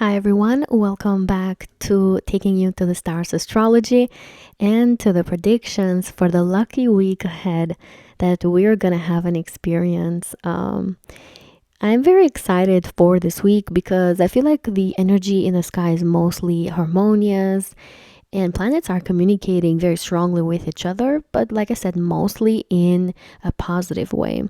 Hi everyone, welcome back to Taking You to the Stars Astrology and to the predictions for the lucky week ahead that we're gonna have an experience. I'm very excited for this week because I feel like the energy in the sky is mostly harmonious and planets are communicating very strongly with each other, but like I said, mostly in a positive way.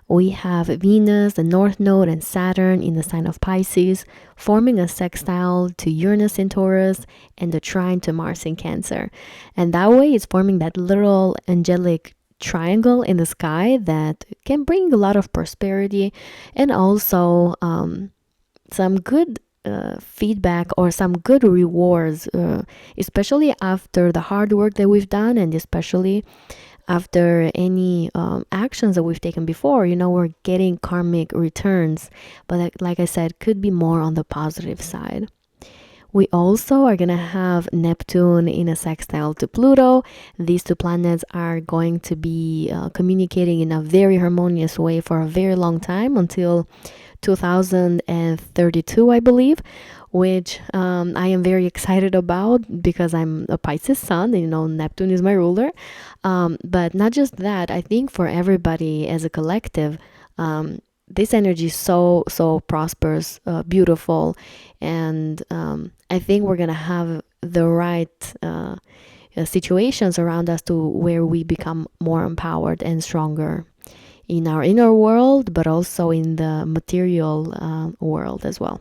We have Venus, the North Node, and Saturn in the sign of Pisces, forming a sextile to Uranus in Taurus and a trine to Mars in Cancer. And that way, it's forming that little angelic triangle in the sky that can bring a lot of prosperity and also some good feedback or some good rewards, especially after the hard work that we've done and especially after any actions that we've taken before. We're getting karmic returns, but like I said, could be more on the positive side. We also are going to have Neptune in a sextile to Pluto. These two planets are going to be communicating in a very harmonious way for a very long time until 2032, I believe, which I am very excited about because I'm a Pisces sun. Neptune is my ruler. But not just that, I think for everybody as a collective, this energy is so prosperous, beautiful, and I think we're gonna have the right situations around us to where we become more empowered and stronger in our inner world, but also in the material world as well.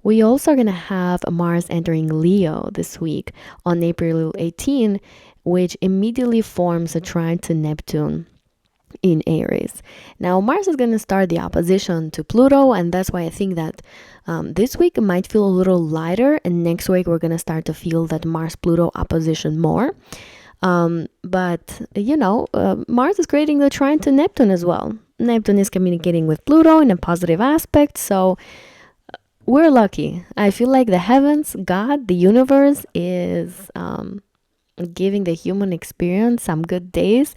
We also are going to have Mars entering Leo this week on April 18, which immediately forms a trine to Neptune in Aries. Now, Mars is going to start the opposition to Pluto, and that's why I think that this week might feel a little lighter, and next week we're going to start to feel that Mars-Pluto opposition more. But Mars is creating the trine to Neptune as well. Neptune is communicating with Pluto in a positive aspect, so we're lucky. I feel like the heavens, God, the universe is giving the human experience some good days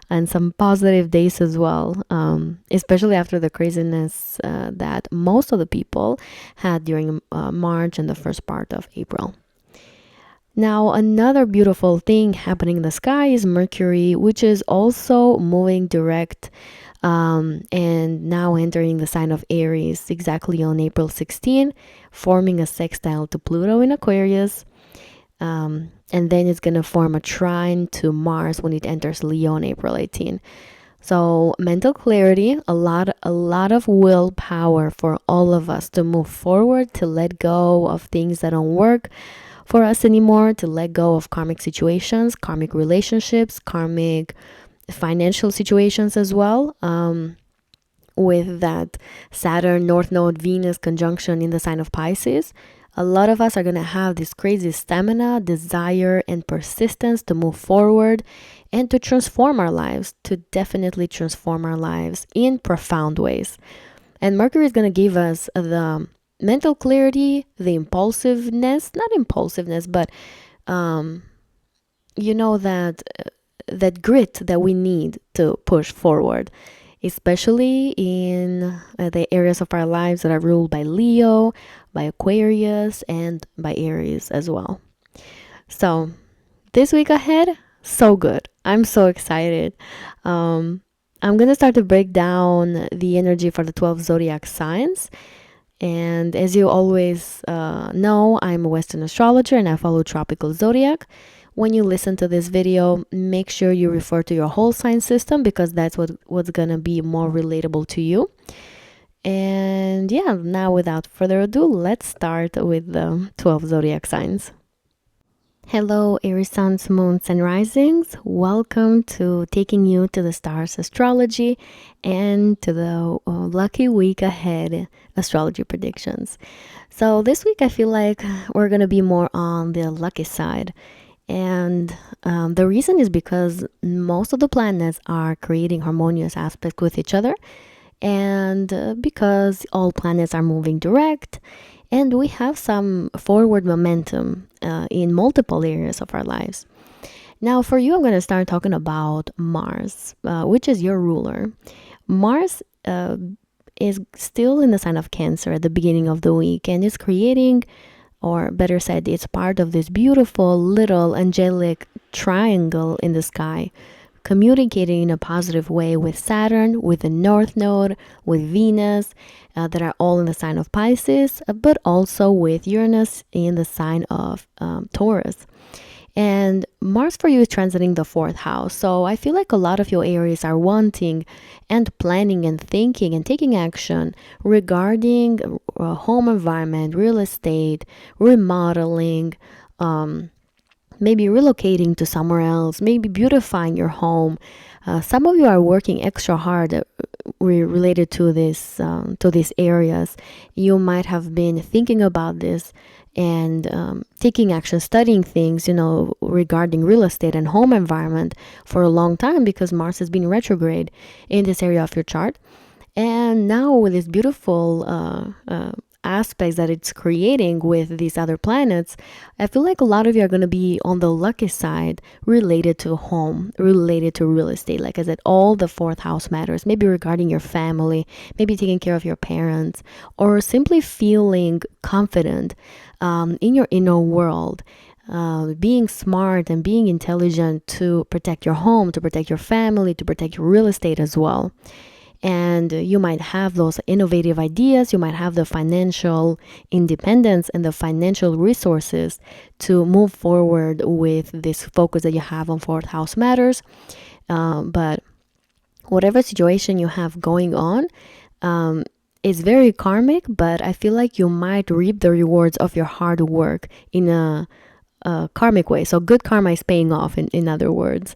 and some positive days as well, especially after the craziness that most of the people had during March and the first part of April. Now, another beautiful thing happening in the sky is Mercury, which is also moving direct and now entering the sign of Aries exactly on April 16, forming a sextile to Pluto in Aquarius. And then it's going to form a trine to Mars when it enters Leo on April 18. So mental clarity, a lot of willpower for all of us to move forward, to let go of things that don't work for us anymore, to let go of karmic situations, karmic relationships, karmic financial situations as well. With that Saturn North Node Venus conjunction in the sign of Pisces, a lot of us are going to have this crazy stamina, desire, and persistence to move forward and to transform our lives, to definitely transform our lives in profound ways. And Mercury is going to give us the mental clarity, the impulsiveness, not impulsiveness, but that grit that we need to push forward, especially in the areas of our lives that are ruled by Leo, by Aquarius, and by Aries as well. So this week ahead, so good. I'm so excited. I'm going to start to break down the energy for the 12 zodiac signs. And as you always know, I'm a Western astrologer and I follow tropical zodiac. When you listen to this video, make sure you refer to your whole sign system because that's what's going to be more relatable to you. And yeah, now without further ado, let's start with the 12 zodiac signs. Hello, Aries suns, moons, and risings. Welcome to Taking You to the Stars Astrology and to the lucky week ahead astrology predictions. So this week I feel like we're going to be more on the lucky side. And the reason is because most of the planets are creating harmonious aspects with each other. And because all planets are moving direct, and we have some forward momentum in multiple areas of our lives. Now, for you, I'm going to start talking about Mars, which is your ruler. Mars is still in the sign of Cancer at the beginning of the week, and is creating, or better said, it's part of this beautiful little angelic triangle in the sky, communicating in a positive way with Saturn, with the North Node, with Venus, that are all in the sign of Pisces, but also with Uranus in the sign of Taurus. And Mars for you is transiting the fourth house. So I feel like a lot of your Aries are wanting and planning and thinking and taking action regarding home environment, real estate, remodeling, maybe relocating to somewhere else, maybe beautifying your home. Some of you are working extra hard related to these areas. You might have been thinking about this and taking action, studying things, regarding real estate and home environment for a long time, because Mars has been retrograde in this area of your chart. And now with this beautiful aspects that it's creating with these other planets, I feel like a lot of you are going to be on the lucky side related to home, related to real estate. Like I said, all the fourth house matters, maybe regarding your family, maybe taking care of your parents, or simply feeling confident in your inner world. Being smart and being intelligent to protect your home, to protect your family, to protect your real estate as well. And you might have those innovative ideas, you might have the financial independence and the financial resources to move forward with this focus that you have on fourth house matters. But whatever situation you have going on, is very karmic, but I feel like you might reap the rewards of your hard work in a karmic way. So good karma is paying off, in other words,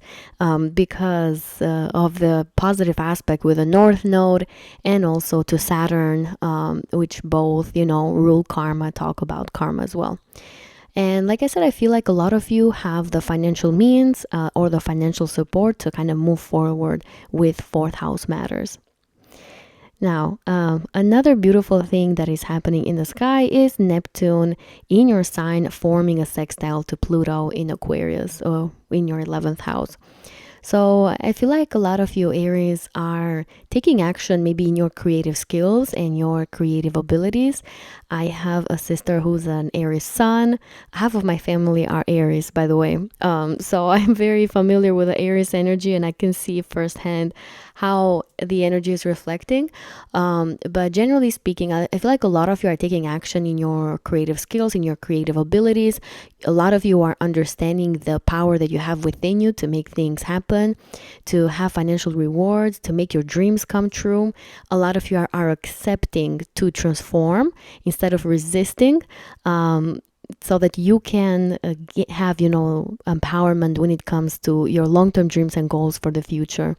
because of the positive aspect with the North Node and also to Saturn, which both, rule karma, talk about karma as well. And like I said, I feel like a lot of you have the financial means or the financial support to kind of move forward with fourth house matters. Now, another beautiful thing that is happening in the sky is Neptune in your sign forming a sextile to Pluto in Aquarius, or in your 11th house. So I feel like a lot of you Aries are taking action maybe in your creative skills and your creative abilities. I have a sister who's an Aries sun. Half of my family are Aries, by the way. So I'm very familiar with the Aries energy, and I can see firsthand how the energy is reflecting. But generally speaking, I feel like a lot of you are taking action in your creative skills, in your creative abilities. A lot of you are understanding the power that you have within you to make things happen, to have financial rewards, to make your dreams come true. A lot of you are accepting to transform instead of resisting, so that you can have, empowerment when it comes to your long-term dreams and goals for the future.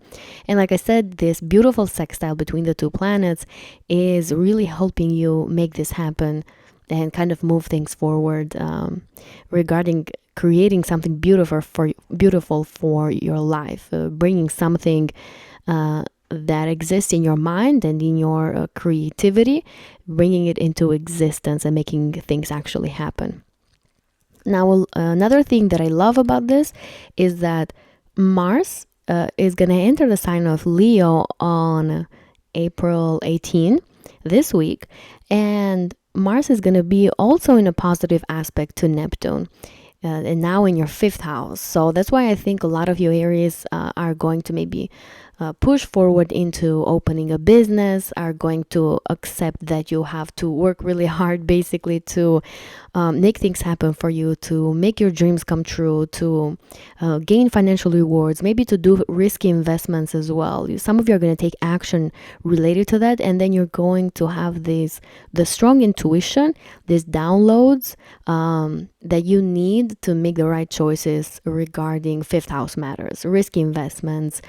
And like I said, this beautiful sextile between the two planets is really helping you make this happen and kind of move things forward, regarding creating something beautiful for your life, bringing something that exists in your mind and in your creativity, bringing it into existence and making things actually happen. Now, another thing that I love about this is that Mars is going to enter the sign of Leo on April 18 this week, and Mars is going to be also in a positive aspect to Neptune. And now in your 5th house. So that's why I think a lot of you Aries are going to maybe push forward into opening a business, are going to accept that you have to work really hard basically to make things happen for you, to make your dreams come true, to gain financial rewards, maybe to do risky investments as well. Some of you are going to take action related to that, and then you're going to have the strong intuition, these downloads that you need to make the right choices regarding 5th house matters, risky investments,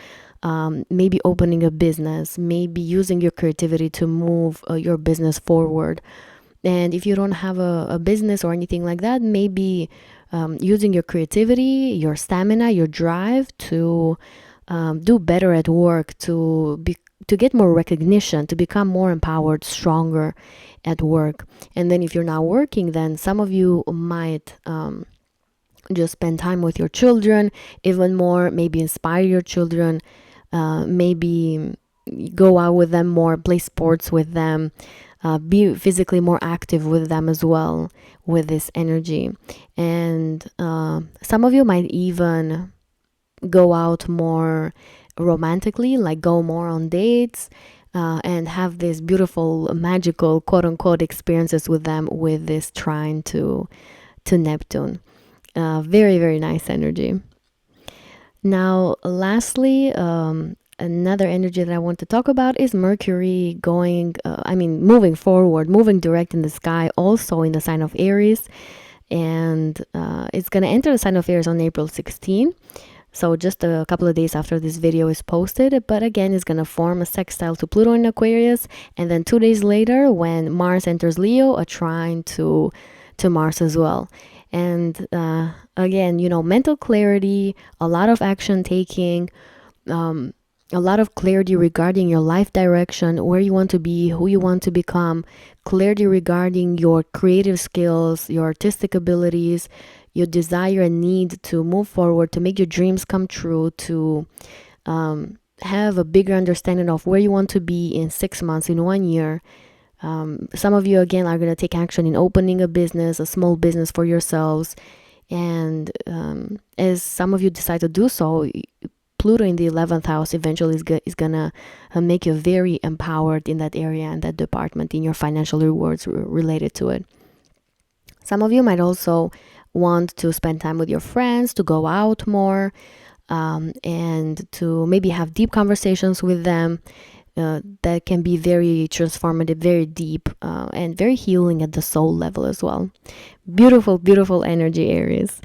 maybe opening a business, maybe using your creativity to move your business forward. And if you don't have a business or anything like that, maybe using your creativity, your stamina, your drive to do better at work, to get more recognition, to become more empowered, stronger at work. And then if you're not working, then some of you might just spend time with your children even more, maybe inspire your children, maybe go out with them more, play sports with them, be physically more active with them as well with this energy. And some of you might even go out more romantically, like go more on dates, and have these beautiful, magical, quote unquote, experiences with them with this trine to Neptune. Very, very nice energy. Now, lastly, another energy that I want to talk about is Mercury moving forward, moving direct in the sky, also in the sign of Aries. And it's going to enter the sign of Aries on April 16. So just a couple of days after this video is posted. But again, it's going to form a sextile to Pluto in Aquarius. And then 2 days later, when Mars enters Leo, a trine to Mars as well. And again, mental clarity, a lot of action taking, a lot of clarity regarding your life direction, where you want to be, who you want to become, clarity regarding your creative skills, your artistic abilities, your desire and need to move forward, to make your dreams come true, to have a bigger understanding of where you want to be in 6 months, in 1 year. Some of you, again, are going to take action in opening a business, a small business for yourselves. And as some of you decide to do so, Pluto in the 11th house eventually is going to make you very empowered in that area and that department, in your financial rewards related to it. Some of you might also want to spend time with your friends, to go out more, and to maybe have deep conversations with them. That can be very transformative, very deep, and very healing at the soul level as well. Beautiful, beautiful energy, Aries.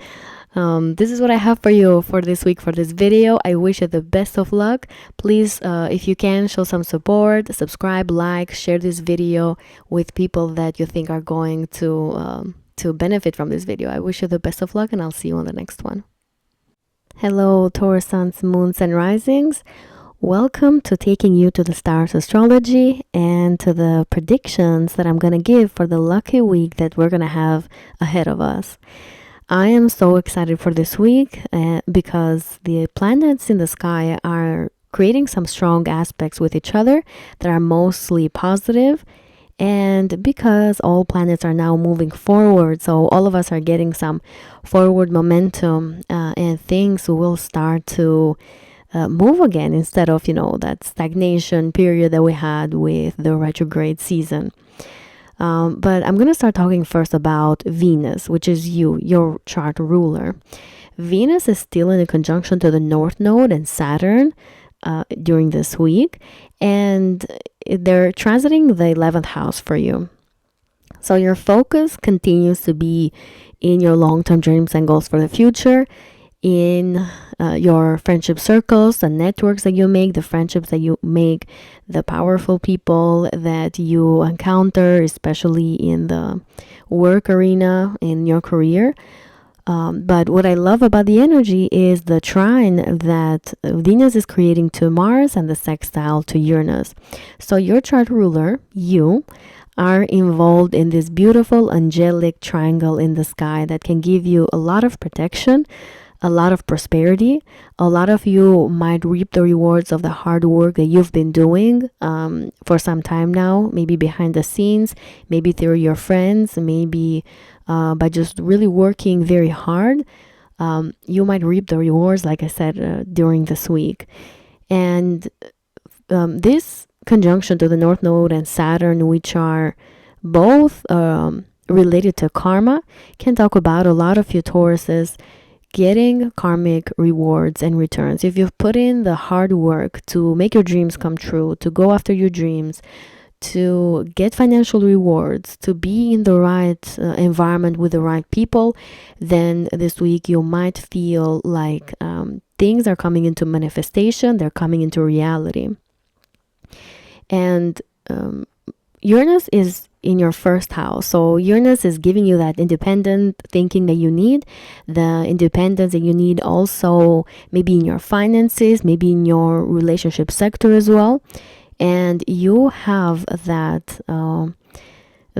This is what I have for you for this week, for this video. I wish you the best of luck. Please, if you can, show some support, subscribe, like, share this video with people that you think are going to benefit from this video. I wish you the best of luck, and I'll see you on the next one. Hello, Taurus suns, moons, and risings. Welcome to taking you to the stars astrology and to the predictions that I'm going to give for the lucky week that we're going to have ahead of us. I am so excited for this week because the planets in the sky are creating some strong aspects with each other that are mostly positive, and because all planets are now moving forward, so all of us are getting some forward momentum, and things will start to move again, instead of that stagnation period that we had with the retrograde season. But I'm going to start talking first about Venus, which is your chart ruler. Venus is still in a conjunction to the North Node and Saturn during this week, and they're transiting the 11th house for you. So your focus continues to be in your long-term dreams and goals for the future, in your friendship circles, the networks that you make, the friendships that you make, the powerful people that you encounter, especially in the work arena, in your career. But what I love about the energy is the trine that Venus is creating to Mars and the sextile to Uranus. So your chart ruler, you, are involved in this beautiful angelic triangle in the sky that can give you a lot of protection, a lot of prosperity. A lot of you might reap the rewards of the hard work that you've been doing for some time now, maybe behind the scenes, maybe through your friends, maybe by just really working very hard. You might reap the rewards, like I said, during this week. And this conjunction to the North Node and Saturn, which are both related to karma, can talk about a lot of you Tauruses getting karmic rewards and returns. If you've put in the hard work to make your dreams come true, to go after your dreams, to get financial rewards, to be in the right environment with the right people, then this week you might feel like things are coming into manifestation, they're coming into reality. And Uranus is in your first house. So Uranus is giving you that independent thinking that you need, the independence that you need also maybe in your finances, maybe in your relationship sector as well. And you have that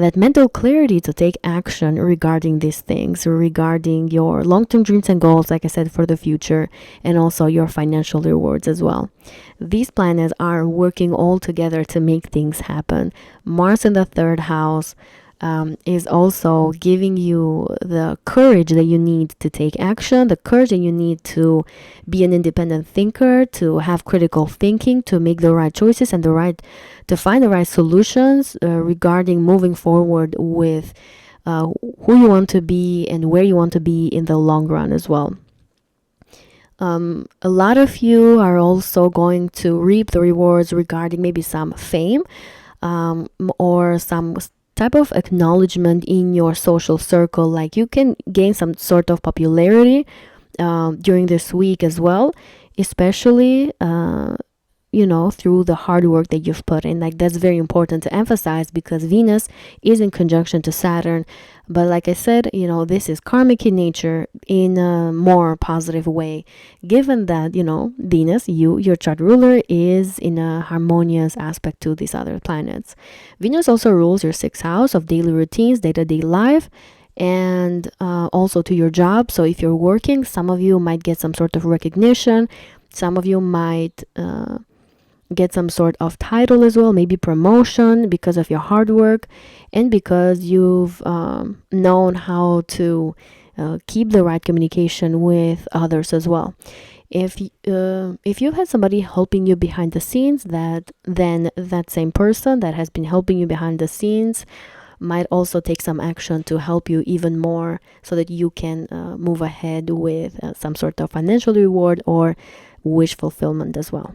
that mental clarity to take action regarding these things, regarding your long-term dreams and goals, like I said, for the future, and also your financial rewards as well. These planets are working all together to make things happen. Mars in the third house is also giving you the courage that you need to take action, the courage that you need to be an independent thinker, to have critical thinking, to make the right choices and to find the right solutions regarding moving forward with who you want to be and where you want to be in the long run as well. A lot of you are also going to reap the rewards regarding maybe some fame or some type of acknowledgement in your social circle. Like you can gain some sort of popularity during this week as well, especially through the hard work that you've put in. Like that's very important to emphasize because Venus is in conjunction to Saturn. But like I said, this is karmic in nature in a more positive way, given that, Venus, your chart ruler, is in a harmonious aspect to these other planets. Venus also rules your 6th house of daily routines, day-to-day life, and also to your job. So if you're working, some of you might get some sort of recognition. Some of you might get some sort of title as well, maybe promotion because of your hard work and because you've known how to keep the right communication with others as well. If you had somebody helping you behind the scenes, then that same person that has been helping you behind the scenes might also take some action to help you even more so that you can move ahead with some sort of financial reward or wish fulfillment as well.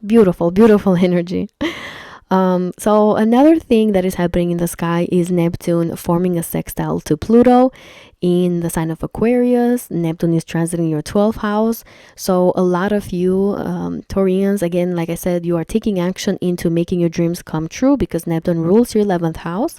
Beautiful, beautiful energy. So another thing that is happening in the sky is Neptune forming a sextile to Pluto in the sign of Aquarius. Neptune is transiting your 12th house. So a lot of you Taurians, again, like I said, you are taking action into making your dreams come true because Neptune rules your 11th house.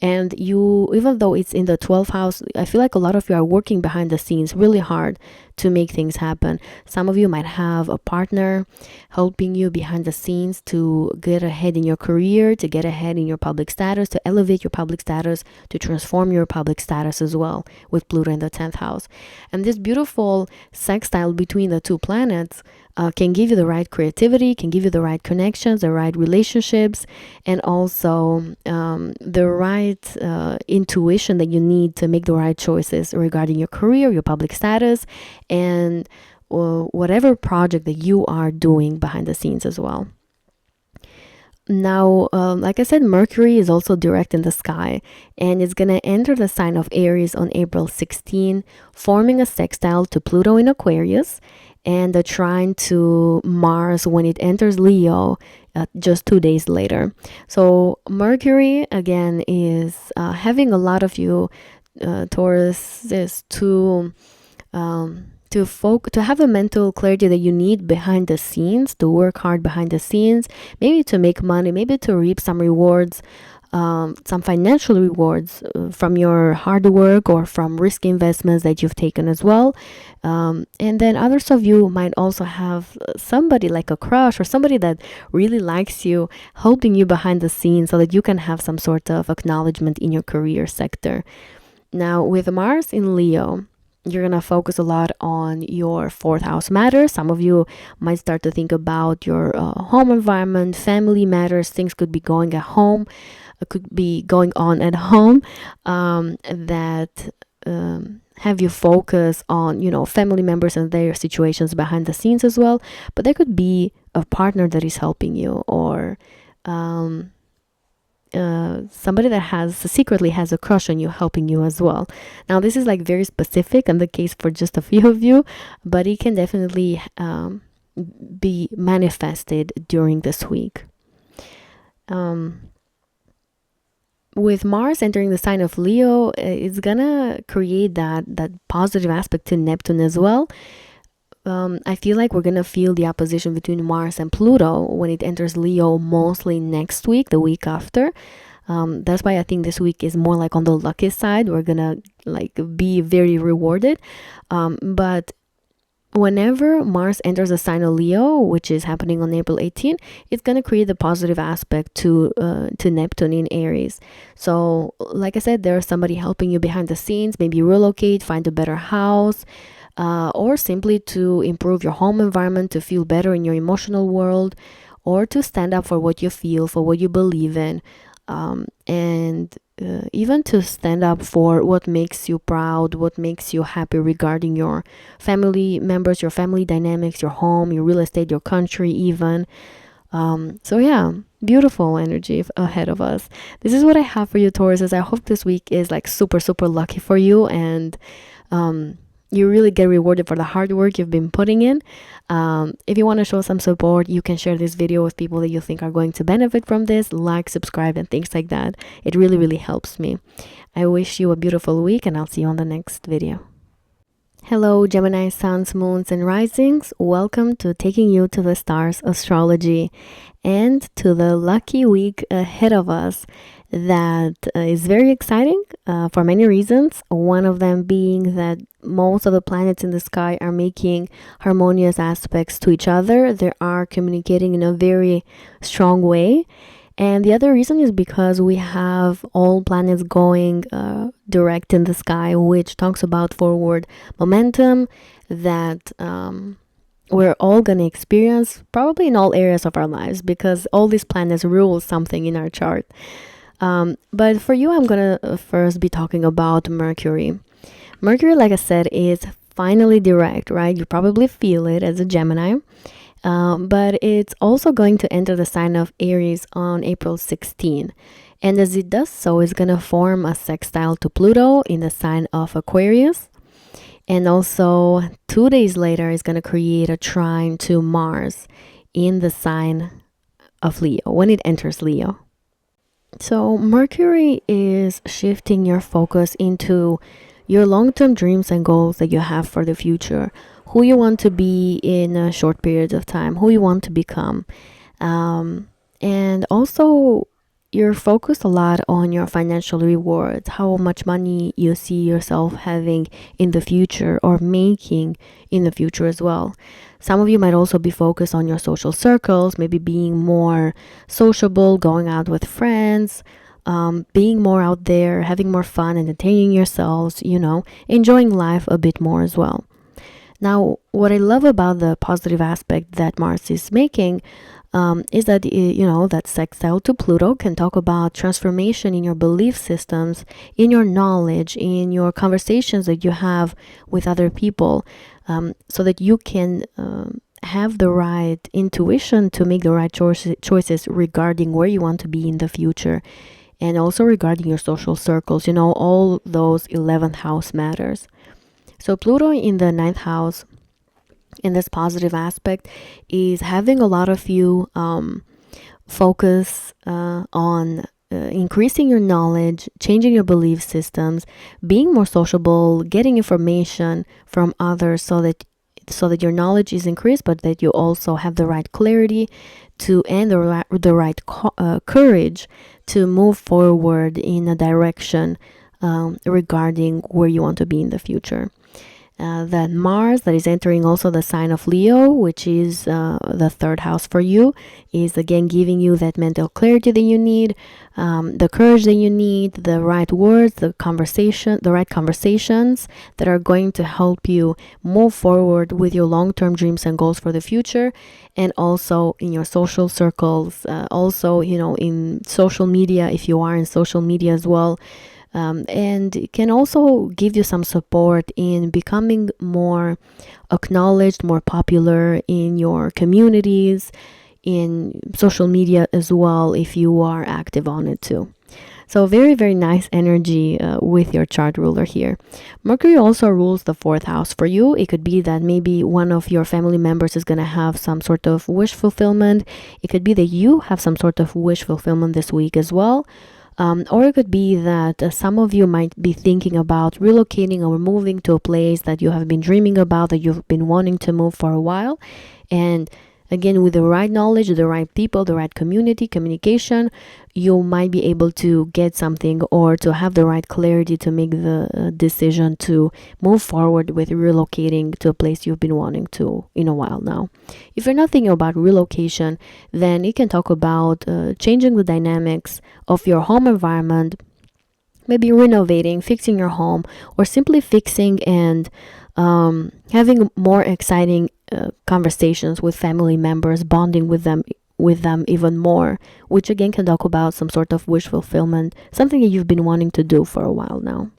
And you, even though it's in the 12th house, I feel like a lot of you are working behind the scenes really hard to make things happen. Some of you might have a partner helping you behind the scenes to get ahead in your career, to get ahead in your public status, to elevate your public status, to transform your public status as well with Pluto in the 10th house. And this beautiful sextile between the two planets can give you the right creativity, can give you the right connections, the right relationships, and also the right intuition that you need to make the right choices regarding your career, your public status, and whatever project that you are doing behind the scenes as well. Now, like I said, Mercury is also direct in the sky, and it's going to enter the sign of Aries on April 16, forming a sextile to Pluto in Aquarius, and a trine to Mars when it enters Leo just 2 days later. So Mercury, again, is having a lot of you, Taurus, is to have a mental clarity that you need behind the scenes, to work hard behind the scenes, maybe to make money, maybe to reap some rewards, some financial rewards from your hard work or from risky investments that you've taken as well. And then others of you might also have somebody like a crush or somebody that really likes you helping you behind the scenes so that you can have some sort of acknowledgement in your career sector. Now, with Mars in Leo, you're going to focus a lot on your 4th house matters. Some of you might start to think about your home environment, family matters. Things could be going at home, could be going on at home that have you focus on, family members and their situations behind the scenes as well. But there could be a partner that is helping you, or somebody that secretly has a crush on you helping you as well. Now, this is like very specific and the case for just a few of you, but it can definitely be manifested during this week. With Mars entering the sign of Leo, it's gonna create that positive aspect to Neptune as well. I feel like we're gonna feel the opposition between Mars and Pluto when it enters Leo, mostly next week, the week after. That's why I think this week is more like on the lucky side. We're gonna like be very rewarded, but whenever Mars enters the sign of Leo, which is happening on April 18, it's going to create a positive aspect to Neptune in Aries. So like I said, there's somebody helping you behind the scenes, maybe relocate, find a better house, or simply to improve your home environment, to feel better in your emotional world, or to stand up for what you feel, for what you believe in, and even to stand up for what makes you proud, what makes you happy regarding your family members, your family dynamics, your home, your real estate, your country even. So yeah, beautiful energy ahead of us. This is what I have for you, Tauruses. I hope this week is like super, super lucky for you, and you really get rewarded for the hard work you've been putting in. If you want to show some support, you can share this video with people that you think are going to benefit from this, like, subscribe, and things like that. It really, really helps me. I wish you a beautiful week, and I'll see you on the next video. Hello, Gemini suns, moons, and risings. Welcome to Taking You to the Stars Astrology and to the lucky week ahead of us that is very exciting for many reasons. One of them being that most of the planets in the sky are making harmonious aspects to each other. They are communicating in a very strong way. And the other reason is because we have all planets going direct in the sky, which talks about forward momentum that we're all going to experience probably in all areas of our lives, because all these planets rule something in our chart. But for you, I'm going to first be talking about Mercury. Mercury, like I said, is finally direct, right? You probably feel it as a Gemini. But it's also going to enter the sign of Aries on April 16. And as it does so, it's going to form a sextile to Pluto in the sign of Aquarius. And also 2 days later, it's going to create a trine to Mars in the sign of Leo when it enters Leo. So Mercury is shifting your focus into your long-term dreams and goals that you have for the future, who you want to be in a short period of time, who you want to become. And also you're focused a lot on your financial rewards, how much money you see yourself having in the future or making in the future as well. Some of you might also be focused on your social circles, maybe being more sociable, going out with friends, being more out there, having more fun, entertaining yourselves, enjoying life a bit more as well. Now, what I love about the positive aspect that Mars is making is that, that sextile to Pluto can talk about transformation in your belief systems, in your knowledge, in your conversations that you have with other people, so that you can have the right intuition to make the right choices regarding where you want to be in the future, and also regarding your social circles, all those 11th house matters. So Pluto in the 9th house, in this positive aspect, is having a lot of you focus on increasing your knowledge, changing your belief systems, being more sociable, getting information from others so that your knowledge is increased, but that you also have the right clarity to and the right courage to move forward in a direction regarding where you want to be in the future. That Mars, that is entering also the sign of Leo, which is the 3rd house for you, is again giving you that mental clarity that you need, the courage that you need, the right words, the right conversations that are going to help you move forward with your long-term dreams and goals for the future, and also in your social circles, also in social media, if you are in social media as well. And it can also give you some support in becoming more acknowledged, more popular in your communities, in social media as well, if you are active on it too. So very, very nice energy with your chart ruler here. Mercury also rules the 4th house for you. It could be that maybe one of your family members is going to have some sort of wish fulfillment. It could be that you have some sort of wish fulfillment this week as well. Or it could be that some of you might be thinking about relocating or moving to a place that you have been dreaming about, that you've been wanting to move for a while. And Again, with the right knowledge, the right people, the right communication, you might be able to get something or to have the right clarity to make the decision to move forward with relocating to a place you've been wanting to in a while now. If you're not thinking about relocation, then you can talk about changing the dynamics of your home environment, maybe renovating, fixing your home, or simply fixing and having more exciting conversations with family members, bonding with them even more, which again can talk about some sort of wish fulfillment, something that you've been wanting to do for a while now.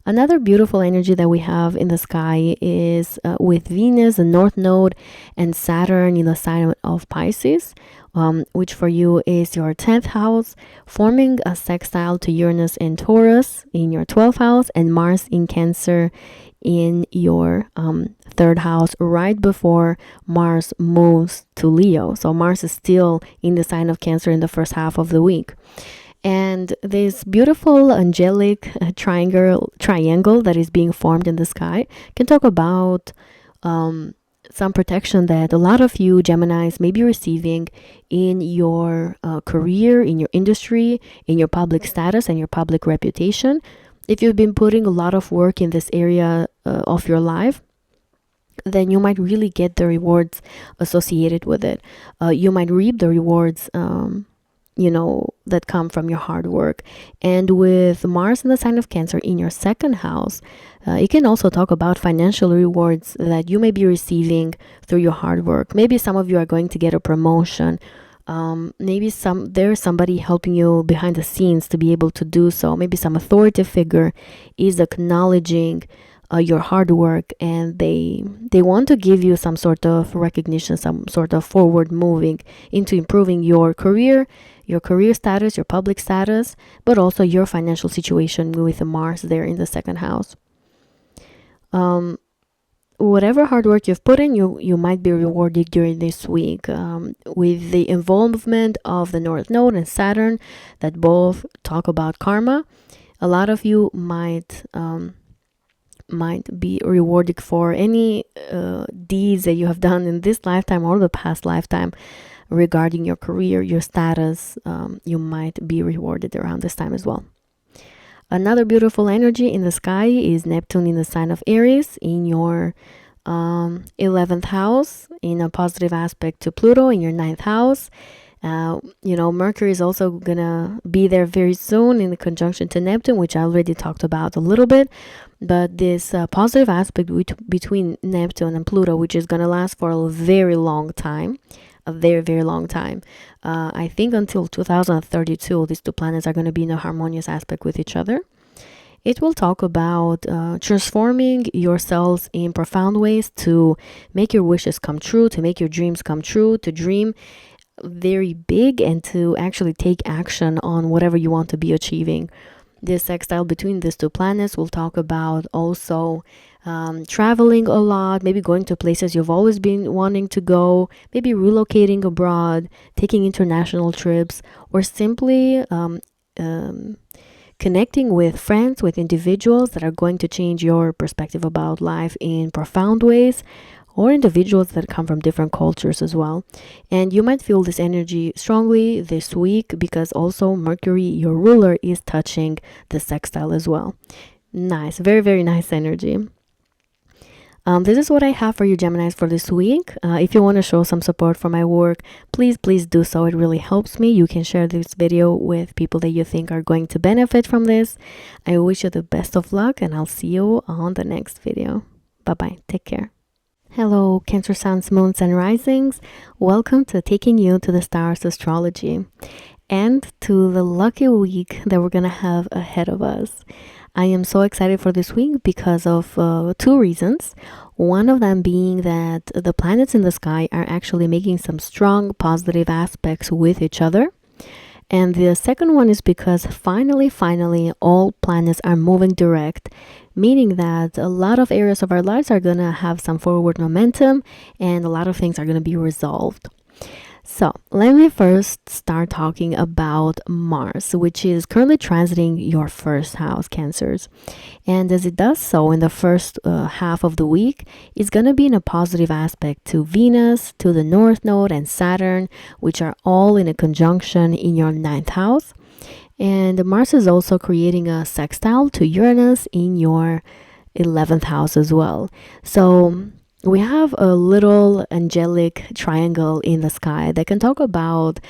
Another beautiful energy that we have in the sky is with Venus, the North Node, and Saturn in the sign of Pisces, which for you is your 10th house, forming a sextile to Uranus and Taurus in your 12th house, and Mars in Cancer in your 3rd house, right before Mars moves to Leo. So Mars is still in the sign of Cancer in the first half of the week. And this beautiful angelic triangle that is being formed in the sky can talk about some protection that a lot of you Geminis may be receiving in your career, in your industry, in your public status and your public reputation. If you've been putting a lot of work in this area of your life, then you might really get the rewards associated with it. You might reap the rewards that come from your hard work. And with Mars in the sign of Cancer in your 2nd house, it can also talk about financial rewards that you may be receiving through your hard work. Maybe some of you are going to get a promotion. Maybe there's somebody helping you behind the scenes to be able to do so. Maybe some authority figure is acknowledging your hard work, and they want to give you some sort of recognition, some sort of forward moving into improving your career status, your public status, but also your financial situation with Mars there in the 2nd house. Whatever hard work you've put in, you might be rewarded during this week with the involvement of the North Node and Saturn that both talk about karma. A lot of you might be rewarded for any deeds that you have done in this lifetime or the past lifetime regarding your career, your status. You might be rewarded around this time as well. Another beautiful energy in the sky is Neptune in the sign of Aries in your 11th house, in a positive aspect to Pluto in your 9th house. Mercury is also gonna be there very soon in the conjunction to Neptune, which I already talked about a little bit. But this positive aspect between Neptune and Pluto, which is gonna last for a very long time, a very, very long time. I think until 2032, these two planets are going to be in a harmonious aspect with each other. It will talk about transforming yourselves in profound ways to make your wishes come true, to make your dreams come true, to dream very big and to actually take action on whatever you want to be achieving. This sextile between these two planets will talk about also traveling a lot, maybe going to places you've always been wanting to go, maybe relocating abroad, taking international trips, or simply connecting with friends, with individuals that are going to change your perspective about life in profound ways, or individuals that come from different cultures as well. And you might feel this energy strongly this week because also Mercury, your ruler, is touching the sextile as well. Nice, very, very nice energy. This is what I have for you Geminis for this week. If you want to show some support for my work, please do so. It really helps me. You can share this video with people that you think are going to benefit from this. I wish you the best of luck, and I'll see you on the next video. Bye-bye. Take care. Hello, Cancer Suns, Moons, and Risings. Welcome to taking you to the stars astrology and to the lucky week that we're going to have ahead of us. I am so excited for this week because of two reasons. One of them being that the planets in the sky are actually making some strong positive aspects with each other. And the second one is because finally, all planets are moving direct, meaning that a lot of areas of our lives are going to have some forward momentum and a lot of things are going to be resolved. So let me first start talking about Mars, which is currently transiting your first house, Cancers. And as it does so in the first half of the week, it's going to be in a positive aspect to Venus, to the North Node, and Saturn, which are all in a conjunction in your ninth house. And Mars is also creating a sextile to Uranus in your 11th house as well. So we have a little angelic triangle in the sky that can talk about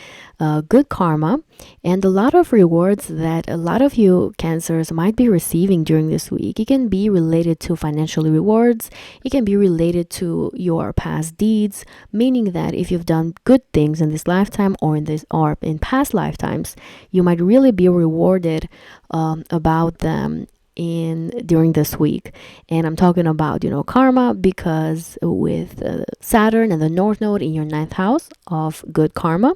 good karma and a lot of rewards that a lot of you Cancers might be receiving during this week. It can be related to financial rewards. It can be related to your past deeds, meaning that if you've done good things in this lifetime or in past lifetimes, you might really be rewarded about them during this week. And I'm talking about karma, because with Saturn and the North Node in your ninth house of good karma,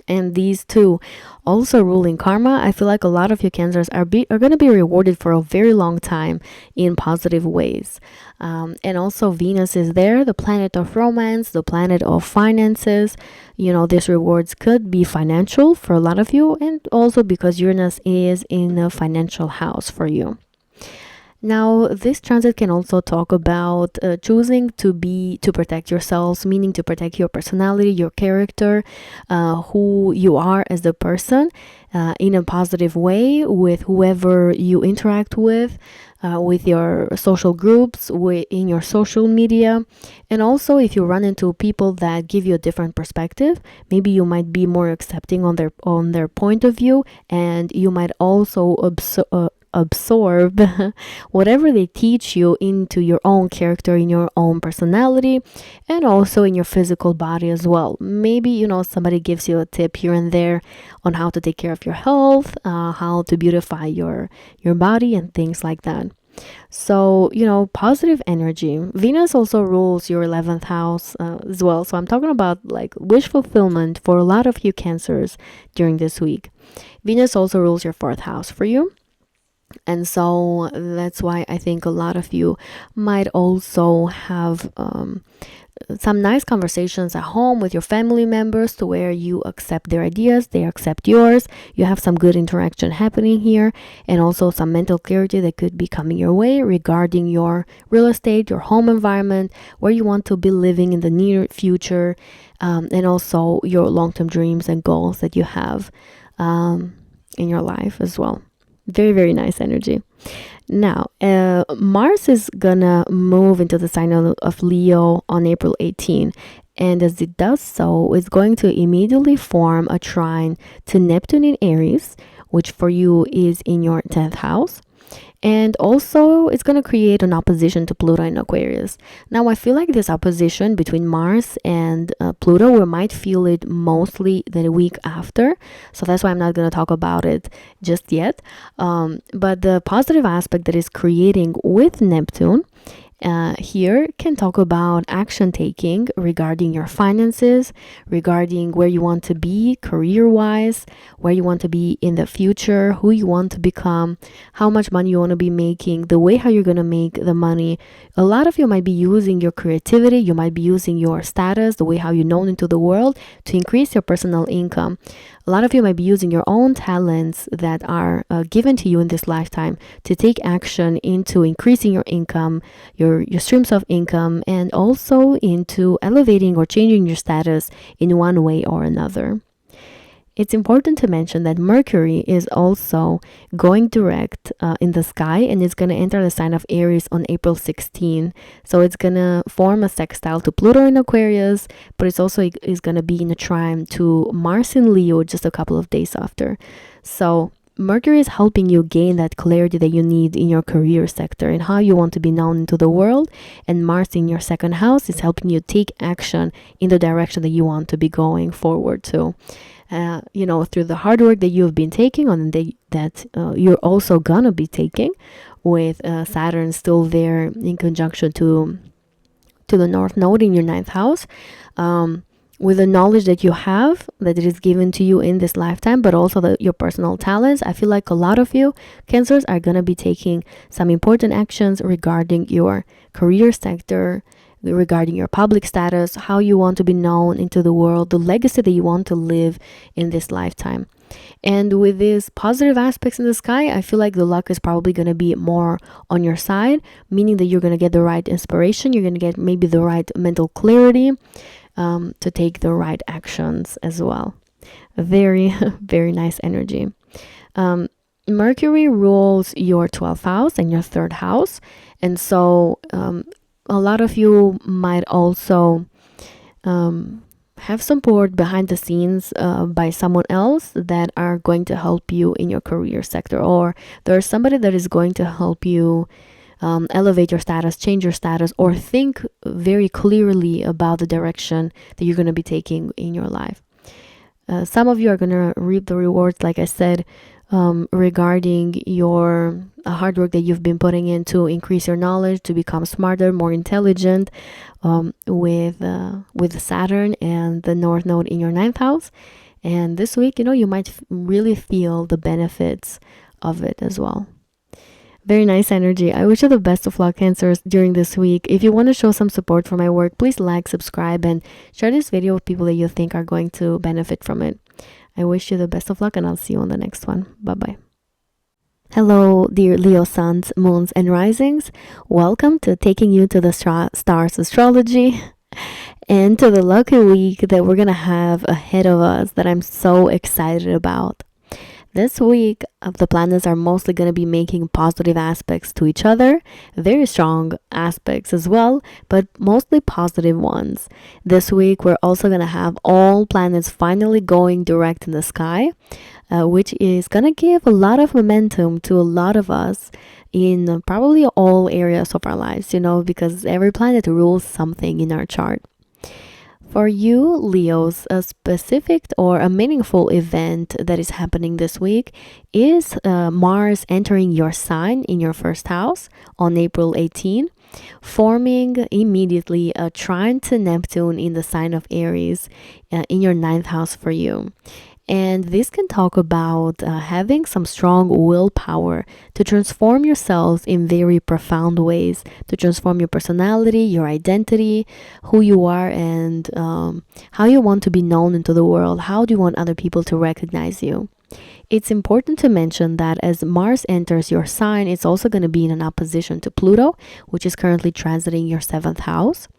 and these two also ruling karma, I feel like a lot of you Cancers are going to be rewarded for a very long time in positive ways. And also Venus is there, the planet of romance, the planet of finances. These rewards could be financial for a lot of you, and also because Uranus is in a financial house for you. Now, this transit can also talk about choosing to protect yourselves, meaning to protect your personality, your character, who you are as a person, in a positive way with whoever you interact with your social groups, in your social media. And also, if you run into people that give you a different perspective, maybe you might be more accepting on their point of view, and you might also absorb whatever they teach you into your own character, in your own personality, and also in your physical body as well. Maybe somebody gives you a tip here and there on how to take care of your health, how to beautify your body and things like that. So positive energy. Venus also rules your 11th house as well, so I'm talking about like wish fulfillment for a lot of you Cancers during this week. Venus also rules your 4th house for you. And so that's why I think a lot of you might also have some nice conversations at home with your family members, to where you accept their ideas, they accept yours. You have some good interaction happening here, and also some mental clarity that could be coming your way regarding your real estate, your home environment, where you want to be living in the near future, and also your long-term dreams and goals that you have in your life as well. Very, very nice energy. Now, Mars is gonna move into the sign of Leo on April 18. And as it does so, it's going to immediately form a trine to Neptune in Aries, which for you is in your 10th house. And also, it's going to create an opposition to Pluto in Aquarius. Now, I feel like this opposition between Mars and Pluto, we might feel it mostly the week after. So that's why I'm not going to talk about it just yet. But the positive aspect that is creating with Neptune here can talk about action taking regarding your finances, regarding where you want to be career-wise, where you want to be in the future, who you want to become, how much money you want to be making, the way how you're going to make the money. A lot of you might be using your creativity, you might be using your status, the way how you're known into the world, to increase your personal income. A lot of you might be using your own talents that are given to you in this lifetime to take action into increasing your income, your streams of income, and also into elevating or changing your status in one way or another. It's important to mention that Mercury is also going direct in the sky, and it's going to enter the sign of Aries on April 16. So it's going to form a sextile to Pluto in Aquarius, but it's also is going to be in a trine to Mars in Leo just a couple of days after. So Mercury is helping you gain that clarity that you need in your career sector and how you want to be known into the world. And Mars in your 2nd house is helping you take action in the direction that you want to be going forward to. Through the hard work that you've been taking on, that you're also gonna be taking, with Saturn still there in conjunction to the North Node in your 9th house, with the knowledge that you have, that it is given to you in this lifetime, but also your personal talents. I feel like a lot of you Cancers are gonna be taking some important actions regarding your career sector, regarding your public status, how you want to be known into the world, the legacy that you want to live in this lifetime. And with these positive aspects in the sky, I feel like the luck is probably going to be more on your side, meaning that you're going to get the right inspiration, you're going to get maybe the right mental clarity to take the right actions as well. A very, very nice energy. Mercury rules your 12th house and your 3rd house. And so a lot of you might also have support behind the scenes by someone else that are going to help you in your career sector, or there's somebody that is going to help you elevate your status, change your status, or think very clearly about the direction that you're going to be taking in your life. Some of you are going to reap the rewards, like I said, regarding your hard work that you've been putting in to increase your knowledge, to become smarter, more intelligent, with Saturn and the North Node in your 9th house. And this week, you might really feel the benefits of it as well. Very nice energy. I wish you the best of luck, Cancers, during this week. If you want to show some support for my work, please like, subscribe, and share this video with people that you think are going to benefit from it. I wish you the best of luck, and I'll see you on the next one. Bye-bye. Hello, dear Leo suns, moons, and risings. Welcome to taking you to the stars astrology and to the lucky week that we're going to have ahead of us that I'm so excited about. This week, the planets are mostly going to be making positive aspects to each other, very strong aspects as well, but mostly positive ones. This week, we're also going to have all planets finally going direct in the sky, which is going to give a lot of momentum to a lot of us in probably all areas of our lives, because every planet rules something in our chart. For you, Leos, a specific or a meaningful event that is happening this week is Mars entering your sign in your 1st house on April 18, forming immediately a trine to Neptune in the sign of Aries in your 9th house for you. And this can talk about having some strong willpower to transform yourselves in very profound ways, to transform your personality, your identity, who you are, and how you want to be known into the world. How do you want other people to recognize you? It's important to mention that as Mars enters your sign, it's also going to be in an opposition to Pluto, which is currently transiting your 7th house.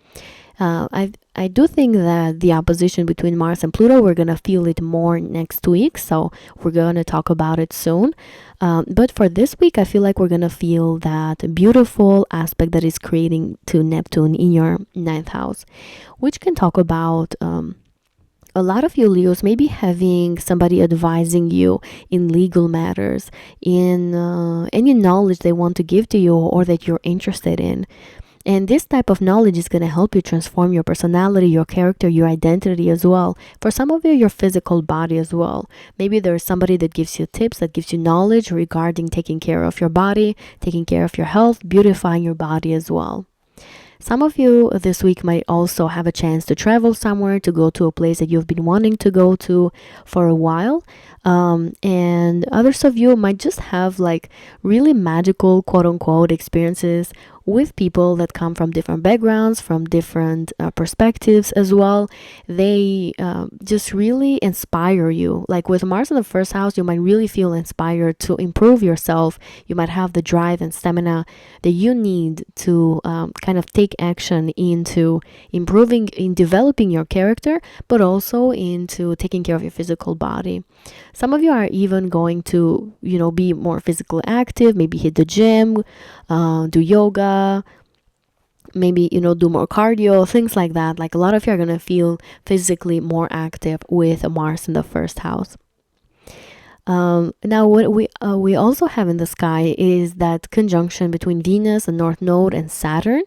I do think that the opposition between Mars and Pluto, we're going to feel it more next week. So we're going to talk about it soon. But for this week, I feel like we're going to feel that beautiful aspect that is creating to Neptune in your 9th house, which can talk about a lot of you Leos maybe having somebody advising you in legal matters, in any knowledge they want to give to you or that you're interested in. And this type of knowledge is going to help you transform your personality, your character, your identity as well. For some of you, your physical body as well. Maybe there's somebody that gives you tips, that gives you knowledge regarding taking care of your body, taking care of your health, beautifying your body as well. Some of you this week might also have a chance to travel somewhere, to go to a place that you've been wanting to go to for a while. And others of you might just have like really magical quote-unquote experiences with people that come from different backgrounds, from different perspectives as well. They just really inspire you. Like with Mars in the 1st house, you might really feel inspired to improve yourself. You might have the drive and stamina that you need to kind of take action into improving, in developing your character, but also into taking care of your physical body. Some of you are even going to, be more physically active, maybe hit the gym, do yoga, maybe, do more cardio, things like that. Like a lot of you are going to feel physically more active with Mars in the 1st house. Now what we also have in the sky is that conjunction between Venus, the North Node, and Saturn,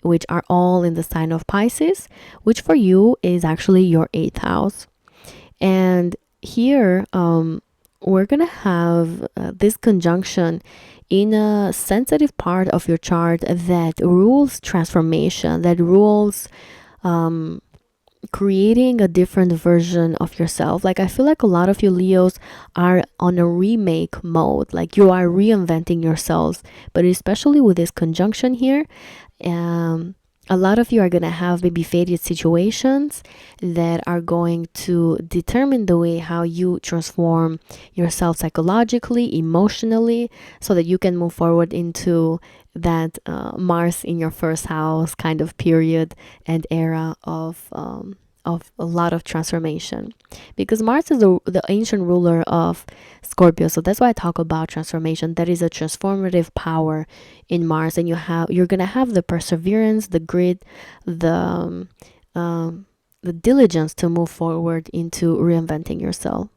which are all in the sign of Pisces, which for you is actually your 8th house. And here we're gonna have this conjunction in a sensitive part of your chart that rules transformation, that rules creating a different version of yourself. Like I feel like a lot of you Leos are on a remake mode, like you are reinventing yourselves. But especially with this conjunction here, A lot of you are going to have maybe fated situations that are going to determine the way how you transform yourself psychologically, emotionally, so that you can move forward into that Mars in your first house kind of period and era of a lot of transformation, because Mars is the ancient ruler of Scorpio. So that's why I talk about transformation. That is a transformative power in Mars, and you're gonna have the perseverance, the grit, the diligence to move forward into reinventing yourself.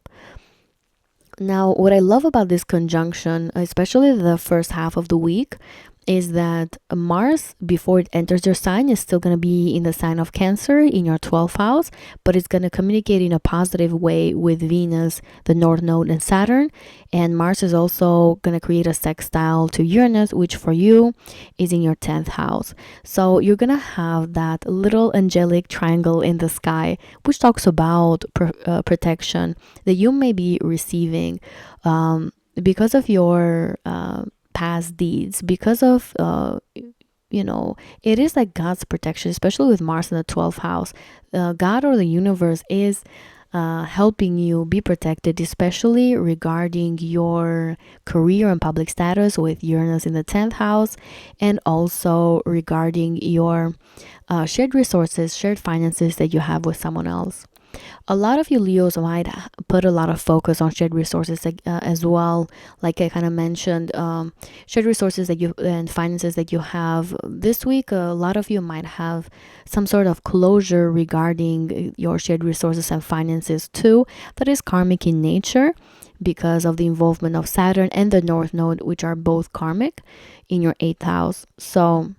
Now, what I love about this conjunction, especially the first half of the week, is that Mars, before it enters your sign, is still going to be in the sign of Cancer in your 12th house, but it's going to communicate in a positive way with Venus, the North Node, and Saturn. And Mars is also going to create a sextile to Uranus, which for you is in your 10th house. So you're going to have that little angelic triangle in the sky, which talks about protection that you may be receiving because of your past deeds, because of it is like God's protection, especially with Mars in the 12th house. God or the universe is helping you be protected, especially regarding your career and public status with Uranus in the 10th house, and also regarding your shared resources, shared finances that you have with someone else. A lot of you Leos might put a lot of focus on shared resources as well. Like I kind of mentioned, shared resources that you and finances that you have this week. A lot of you might have some sort of closure regarding your shared resources and finances too. That is karmic in nature because of the involvement of Saturn and the North Node, which are both karmic in your 8th house. So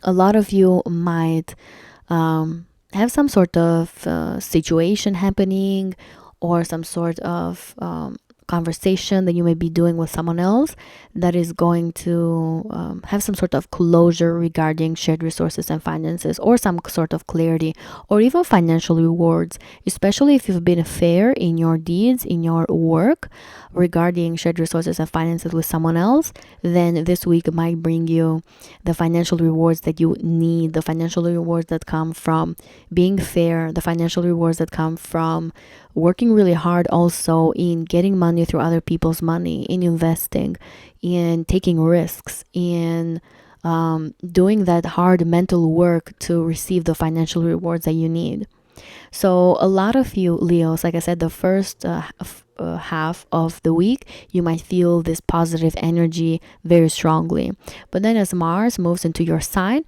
a lot of you might have some sort of situation happening, or some sort of conversation that you may be doing with someone else that is going to have some sort of closure regarding shared resources and finances, or some sort of clarity, or even financial rewards, especially if you've been fair in your deeds, in your work regarding shared resources and finances with someone else. Then this week might bring you the financial rewards that you need, the financial rewards that come from being fair, the financial rewards that come from working really hard also in getting money through other people's money, in investing, in taking risks, in doing that hard mental work to receive the financial rewards that you need. So a lot of you Leos, like I said, the first half of the week, you might feel this positive energy very strongly. But then as Mars moves into your sign,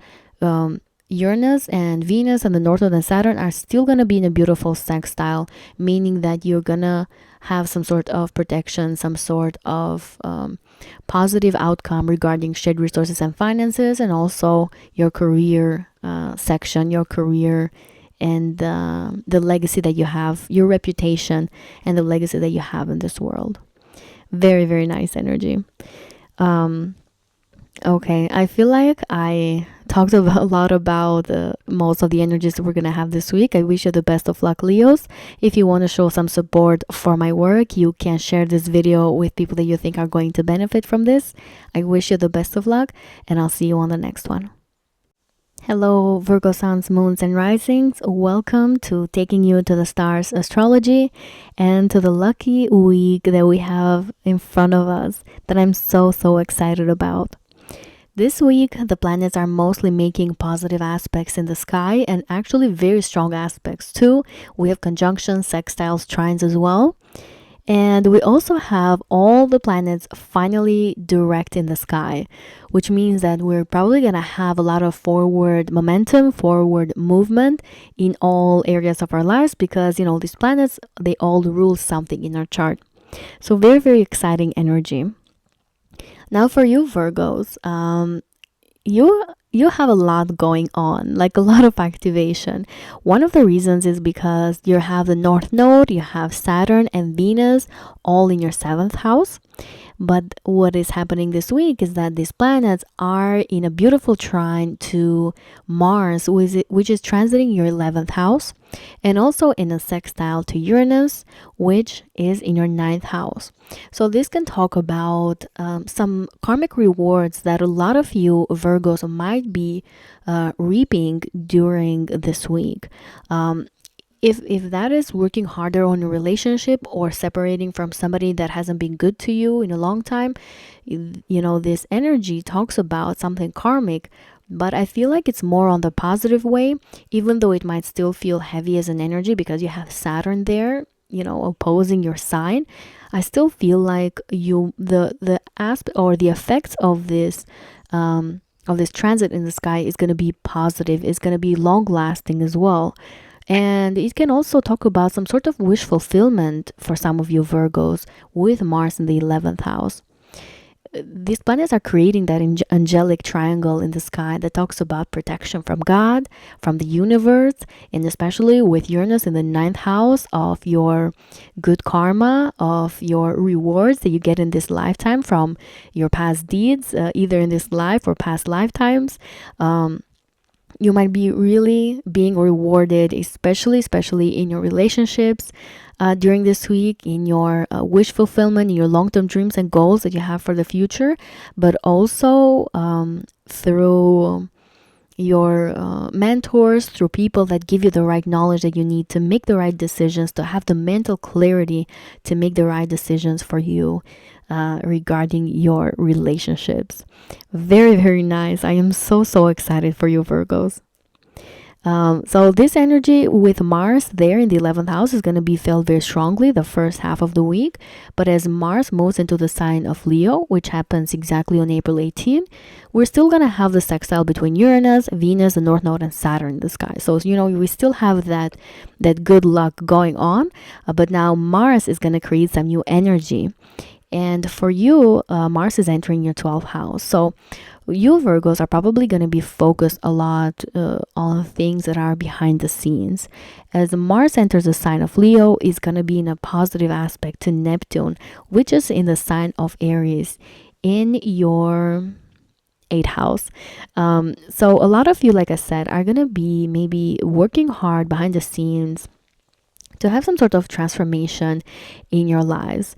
Uranus and Venus and the North Node and Saturn are still going to be in a beautiful sextile, meaning that you're going to have some sort of protection, some sort of positive outcome regarding shared resources and finances, and also your career section, your career and the legacy that you have, your reputation and the legacy that you have in this world. Very, very nice energy. Okay, I feel like I talked a lot about most of the energies that we're going to have this week. I wish you the best of luck, Leos. If you want to show some support for my work, you can share this video with people that you think are going to benefit from this. I wish you the best of luck, and I'll see you on the next one. Hello, Virgo suns, moons, and risings. Welcome to Taking You to the Stars Astrology, and to the lucky week that we have in front of us that I'm so excited about. This week, the planets are mostly making positive aspects in the sky, and actually very strong aspects too. We have conjunctions, sextiles, trines as well. And we also have all the planets finally direct in the sky, which means that we're probably going to have a lot of forward momentum, forward movement in all areas of our lives, because, these planets, they all rule something in our chart. So very, very exciting energy. Now for you Virgos, you have a lot going on, like a lot of activation. One of the reasons is because you have the North Node, you have Saturn and Venus all in your 7th house. But what is happening this week is that these planets are in a beautiful trine to Mars, which is transiting your 11th house, and also in a sextile to Uranus, which is in your 9th house. So this can talk about some karmic rewards that a lot of you Virgos might be reaping during this week. If that is working harder on a relationship or separating from somebody that hasn't been good to you in a long time, this energy talks about something karmic, but I feel like it's more on the positive way, even though it might still feel heavy as an energy because you have Saturn there, opposing your sign. I still feel like the aspect or the effects of this transit in the sky is going to be positive, is going to be long lasting as well. And it can also talk about some sort of wish fulfillment for some of you Virgos with Mars in the 11th house. These planets are creating that angelic triangle in the sky that talks about protection from God, from the universe, and especially with Uranus in the 9th house of your good karma, of your rewards that you get in this lifetime from your past deeds, either in this life or past lifetimes. You might be really being rewarded, especially in your relationships during this week, in your wish fulfillment, in your long-term dreams and goals that you have for the future, but also through your mentors, through people that give you the right knowledge that you need to make the right decisions, to have the mental clarity to make the right decisions for you regarding your relationships. Very, very nice. I am so excited for you, Virgos. So this energy with Mars there in the 11th house is going to be felt very strongly the first half of the week. But as Mars moves into the sign of Leo, which happens exactly on April 18, we're still going to have the sextile between Uranus, Venus, the North Node, and Saturn in the sky. So, we still have that good luck going on. But now Mars is going to create some new energy. And for you, Mars is entering your 12th house. So you Virgos are probably going to be focused a lot on things that are behind the scenes. As Mars enters the sign of Leo, is going to be in a positive aspect to Neptune, which is in the sign of Aries in your 8th house. So a lot of you, like I said, are going to be maybe working hard behind the scenes to have some sort of transformation in your lives.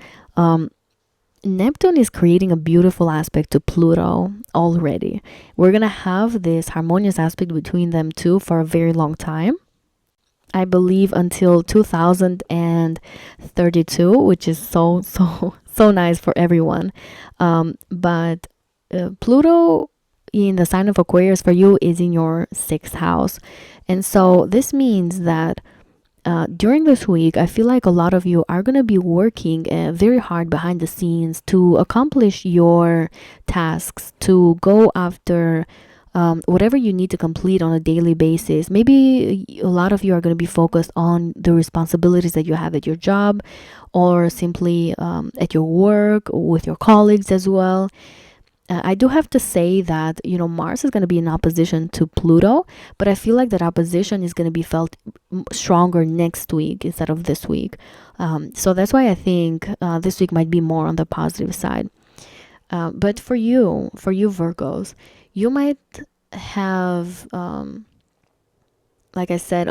Neptune is creating a beautiful aspect to Pluto already. We're going to have this harmonious aspect between them two for a very long time. I believe until 2032, which is so nice for everyone. But Pluto in the sign of Aquarius for you is in your 6th house. And so this means that during this week, I feel like a lot of you are going to be working very hard behind the scenes to accomplish your tasks, to go after whatever you need to complete on a daily basis. Maybe a lot of you are going to be focused on the responsibilities that you have at your job or simply at your work, with your colleagues as well. I do have to say that, Mars is going to be in opposition to Pluto, but I feel like that opposition is going to be felt stronger next week instead of this week. So that's why I think this week might be more on the positive side. But for you Virgos, you might have, like I said,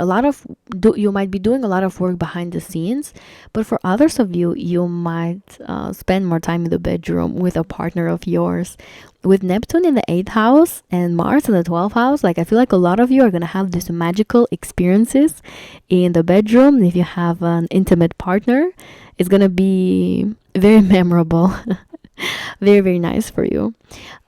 you might be doing a lot of work behind the scenes, but for others of you, you might spend more time in the bedroom with a partner of yours. With Neptune in the 8th house and Mars in the 12th house, I feel like a lot of you are going to have these magical experiences in the bedroom. If you have an intimate partner, it's going to be very memorable. Very, very nice for you.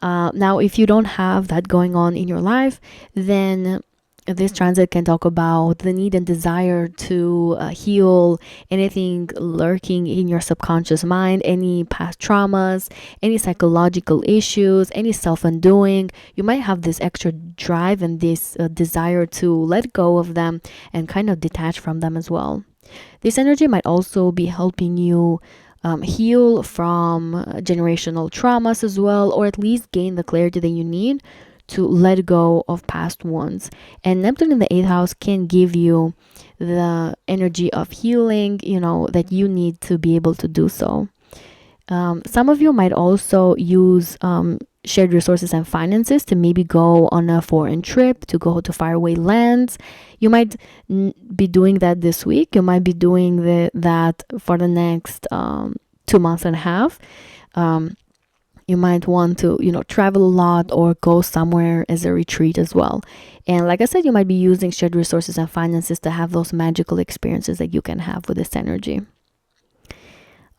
Now, if you don't have that going on in your life, then this transit can talk about the need and desire to heal anything lurking in your subconscious mind, any past traumas, any psychological issues, any self-undoing. You might have this extra drive and this desire to let go of them and kind of detach from them as well. This energy might also be helping you heal from generational traumas as well, or at least gain the clarity that you need to let go of past ones. And Neptune in the 8th house can give you the energy of healing, that you need to be able to do so. Some of you might also use shared resources and finances to maybe go on a foreign trip, to go to faraway lands. You might be doing that this week. You might be doing that for the next 2 months and a half. You might want to, travel a lot or go somewhere as a retreat as well. And like I said, you might be using shared resources and finances to have those magical experiences that you can have with this energy.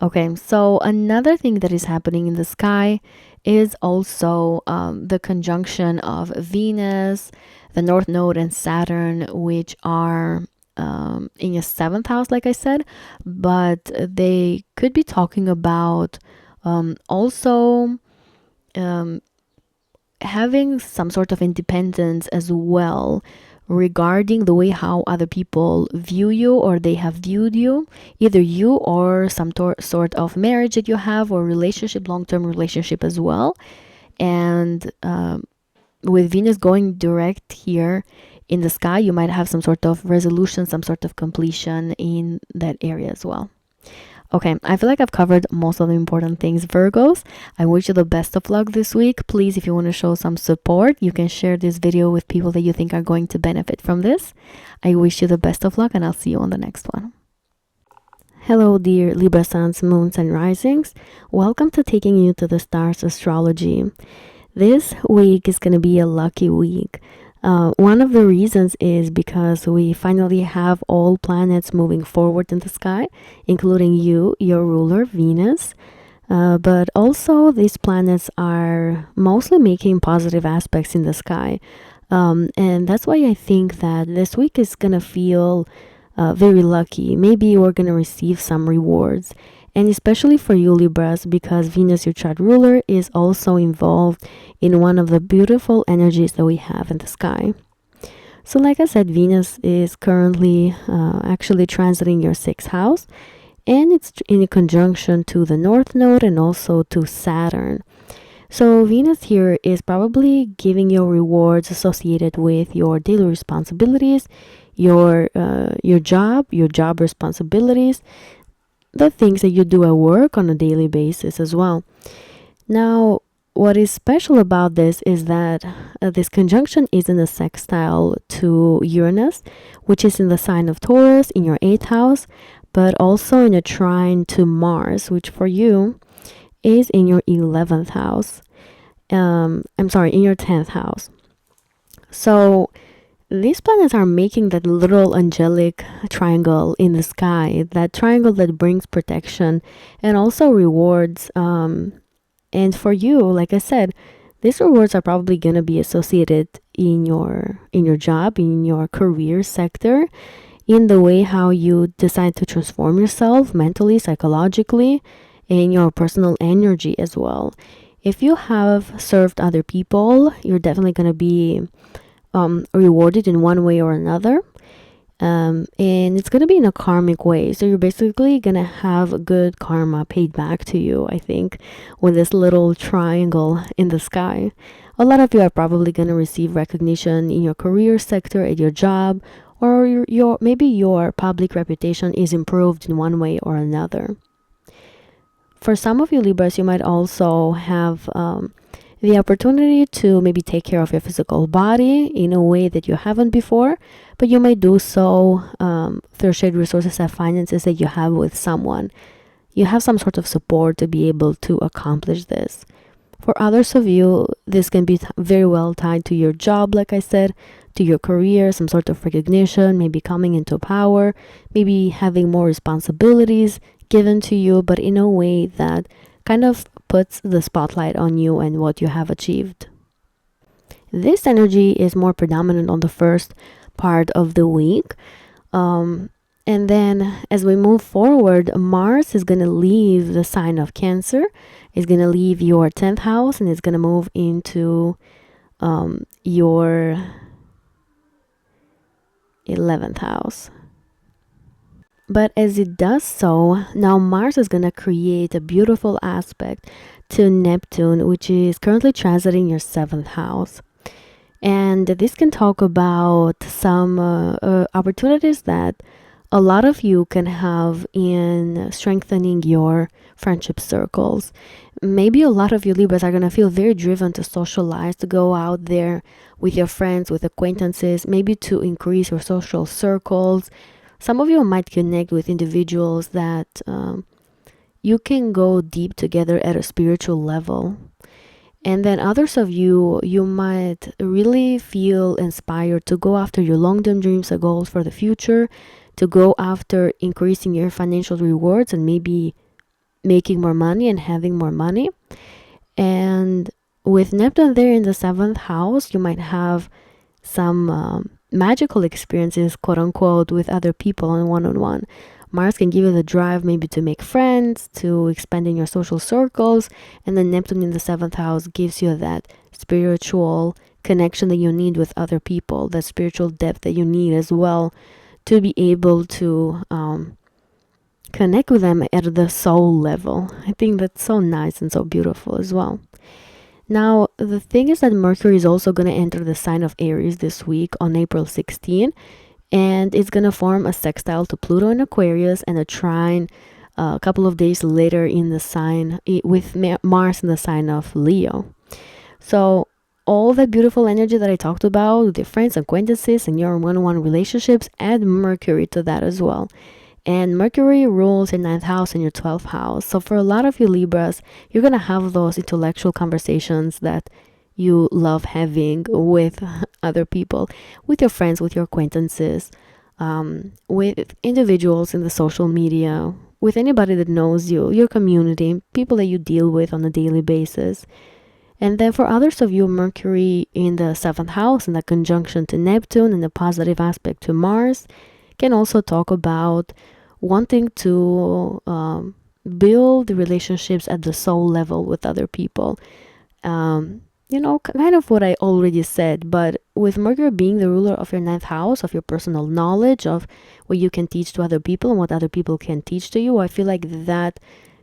Okay, so another thing that is happening in the sky is also the conjunction of Venus, the North Node, and Saturn, which are in your 7th house, like I said, but they could be talking about also having some sort of independence as well regarding the way how other people view you or they have viewed you, either you or some sort of marriage that you have or relationship, long-term relationship as well. And with Venus going direct here in the sky, you might have some sort of resolution, some sort of completion in that area as well. Okay, I feel like I've covered most of the important things, Virgos. I wish you the best of luck this week. Please, if you want to show some support, you can share this video with people that you think are going to benefit from this. I wish you the best of luck, and I'll see you on the next one. Hello, dear Libra suns, moons, and risings. Welcome to Taking You to the Stars Astrology. This week is going to be a lucky week. One of the reasons is because we finally have all planets moving forward in the sky, including you, your ruler, Venus. But also these planets are mostly making positive aspects in the sky. And that's why I think that this week is going to feel very lucky. Maybe we're going to receive some rewards. And especially for you, Libras, because Venus, your chart ruler, is also involved in one of the beautiful energies that we have in the sky. So like I said, Venus is currently actually transiting your 6th house, and it's in a conjunction to the North Node and also to Saturn. So Venus here is probably giving you rewards associated with your daily responsibilities, your job responsibilities, the things that you do at work on a daily basis as well. Now, what is special about this is that this conjunction is in a sextile to Uranus, which is in the sign of Taurus in your 8th house, but also in a trine to Mars, which for you is in your 11th house. In your 10th house. So these planets are making that little angelic triangle in the sky, that triangle that brings protection and also rewards. And for you, like I said, these rewards are probably going to be associated in your job, in your career sector, in the way how you decide to transform yourself mentally, psychologically, and your personal energy as well. If you have served other people, you're definitely going to be rewarded in one way or another, and it's going to be in a karmic way. So you're basically going to have good karma paid back to you, I think, with this little triangle in the sky. A lot of you are probably going to receive recognition in your career sector, at your job, or maybe your public reputation is improved in one way or another. For some of you Libras, you might also have the opportunity to maybe take care of your physical body in a way that you haven't before, but you may do so through shared resources and finances that you have with someone. You have some sort of support to be able to accomplish this. For others of you, this can be very well tied to your job, like I said, to your career, some sort of recognition, maybe coming into power, maybe having more responsibilities given to you, but in a way that kind of puts the spotlight on you and what you have achieved. This energy is more predominant on the first part of the week. And then as we move forward, Mars is going to leave the sign of Cancer. It's going to leave your 10th house and it's going to move into your 11th house. But as it does so, now Mars is going to create a beautiful aspect to Neptune, which is currently transiting your 7th house. And this can talk about some opportunities that a lot of you can have in strengthening your friendship circles. Maybe a lot of you Libras are going to feel very driven to socialize, to go out there with your friends, with acquaintances, maybe to increase your social circles. Some of you might connect with individuals that you can go deep together at a spiritual level. And then others of you, you might really feel inspired to go after your long-term dreams and goals for the future, to go after increasing your financial rewards and maybe making more money and having more money. And with Neptune there in the 7th house, you might have some magical experiences, quote unquote, with other people on one-on-one. Mars can give you the drive maybe to make friends, to expand in your social circles, and then Neptune in the 7th house gives you that spiritual connection that you need with other people, that spiritual depth that you need as well to be able to connect with them at the soul level. I think that's so nice and so beautiful as well. Now, the thing is that Mercury is also going to enter the sign of Aries this week on April 16, and it's going to form a sextile to Pluto in Aquarius and a trine a couple of days later in the sign with Mars in the sign of Leo. So all that beautiful energy that I talked about with your friends, acquaintances, and your one-on-one relationships, add Mercury to that as well. And Mercury rules your 9th house and your 12th house. So for a lot of you Libras, you're going to have those intellectual conversations that you love having with other people, with your friends, with your acquaintances, with individuals in the social media, with anybody that knows you, your community, people that you deal with on a daily basis. And then for others of you, Mercury in the 7th house and the conjunction to Neptune and the positive aspect to Mars can also talk about wanting to build relationships at the soul level with other people. Kind of what I already said, but with Mercury being the ruler of your 9th house, of your personal knowledge, of what you can teach to other people and what other people can teach to you, I feel like that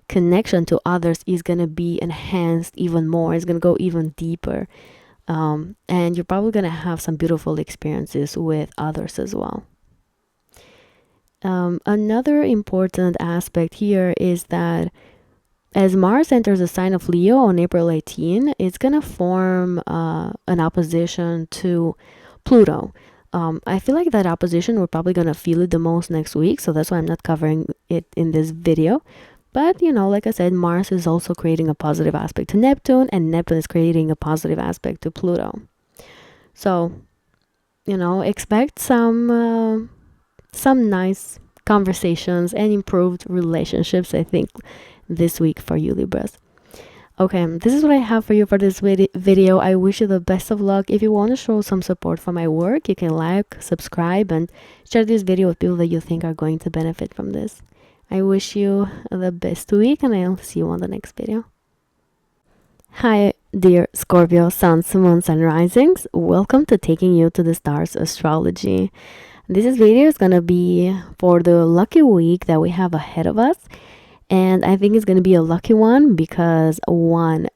connection to others is going to be enhanced even more. It's going to go even deeper. And you're probably going to have some beautiful experiences with others as well. Another important aspect here is that as Mars enters the sign of Leo on April 18, it's going to form an opposition to Pluto. I feel like that opposition, we're probably going to feel it the most next week, so that's why I'm not covering it in this video. But, like I said, Mars is also creating a positive aspect to Neptune, and Neptune is creating a positive aspect to Pluto. So, expect some nice conversations and improved relationships, I think, this week for you Libras. Okay, this is what I have for you for this video. I wish you the best of luck. If you want to show some support for my work, you can like, subscribe, and share this video with people that you think are going to benefit from this. I wish you the best week, and I'll see you on the next video. Hi, dear Scorpio, Suns, Moons, and Risings. Welcome to Taking You to the Stars Astrology. This video is going to be for the lucky week that we have ahead of us. And I think it's going to be a lucky one because, one,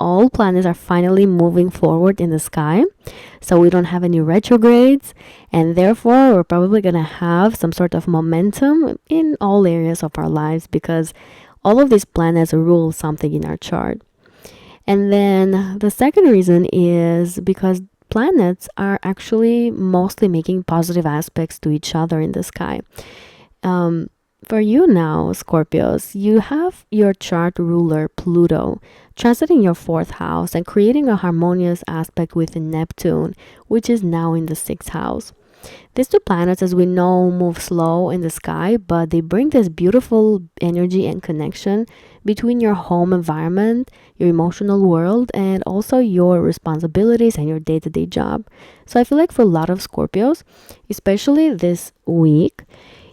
all planets are finally moving forward in the sky. So we don't have any retrogrades. And therefore, we're probably going to have some sort of momentum in all areas of our lives because all of these planets rule something in our chart. And then the second reason is because planets are actually mostly making positive aspects to each other in the sky. For you now, Scorpios, you have your chart ruler, Pluto, transiting your 4th house and creating a harmonious aspect with Neptune, which is now in the 6th house. These two planets, as we know, move slow in the sky, but they bring this beautiful energy and connection between your home environment, your emotional world, and also your responsibilities and your day-to-day job. So I feel like for a lot of Scorpios, especially this week,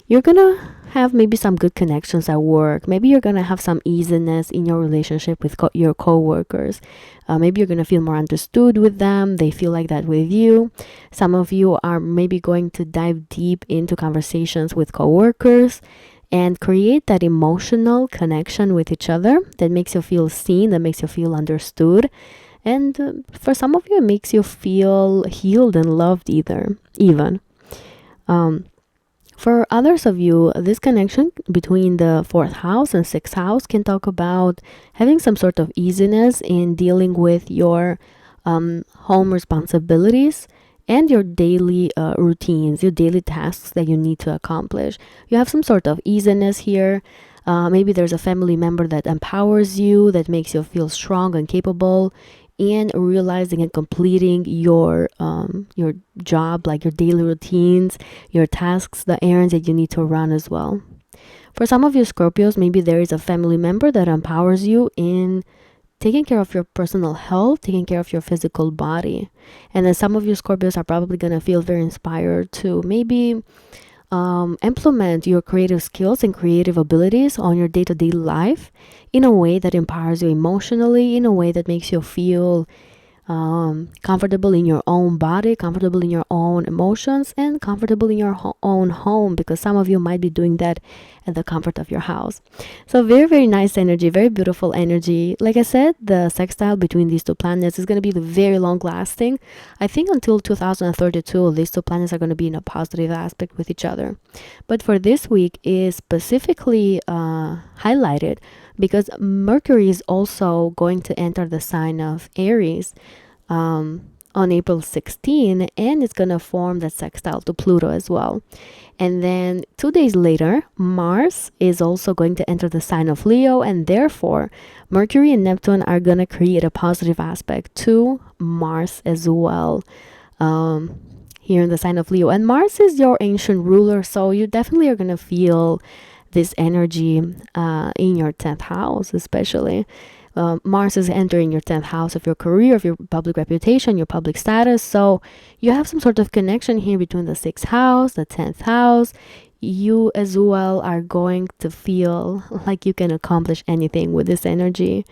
you're gonna have maybe some good connections at work. Maybe you're gonna have some easiness in your relationship with your co-workers. Maybe you're gonna feel more understood with them. They feel like that with you. Some of you are maybe going to dive deep into conversations with co-workers and create that emotional connection with each other that makes you feel seen, that makes you feel understood. And for some of you, it makes you feel healed and loved even. For others of you, this connection between the fourth house and sixth house can talk about having some sort of easiness in dealing with your home responsibilities and your daily routines, your daily tasks that you need to accomplish. You have some sort of easiness here. Maybe there's a family member that empowers you, that makes you feel strong and capable in realizing and completing your job, like your daily routines, your tasks, the errands that you need to run as well. For some of you Scorpios, maybe there is a family member that empowers you in taking care of your personal health, taking care of your physical body. And then some of you Scorpios are probably going to feel very inspired to maybe implement your creative skills and creative abilities on your day-to-day life in a way that empowers you emotionally, in a way that makes you feel comfortable in your own body, comfortable in your own emotions, and comfortable in your own home, because some of you might be doing that at the comfort of your house. So very, very nice energy, very beautiful energy. Like I said, the sextile between these two planets is going to be very long lasting. I think until 2032, these two planets are going to be in a positive aspect with each other. But for this week is specifically highlighted because Mercury is also going to enter the sign of Aries on April 16, and it's going to form that sextile to Pluto as well. And then 2 days later, Mars is also going to enter the sign of Leo, and therefore Mercury and Neptune are going to create a positive aspect to Mars as well. Here in the sign of Leo, and Mars is your ancient ruler, so you definitely are going to feel this energy in your 10th house, especially. Mars is entering your 10th house of your career, of your public reputation, your public status. So you have some sort of connection here between the 6th house, the 10th house. You as well are going to feel like you can accomplish anything with this energy.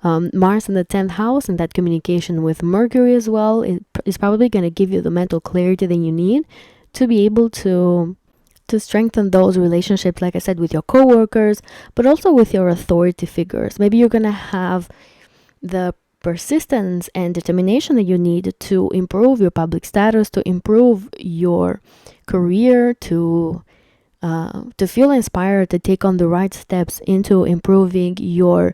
Mars in the 10th house and that communication with Mercury as well is probably going to give you the mental clarity that you need to be able to strengthen those relationships, like I said, with your coworkers, but also with your authority figures. Maybe you're going to have the persistence and determination that you need to improve your public status, to improve your career, to feel inspired to take on the right steps into improving your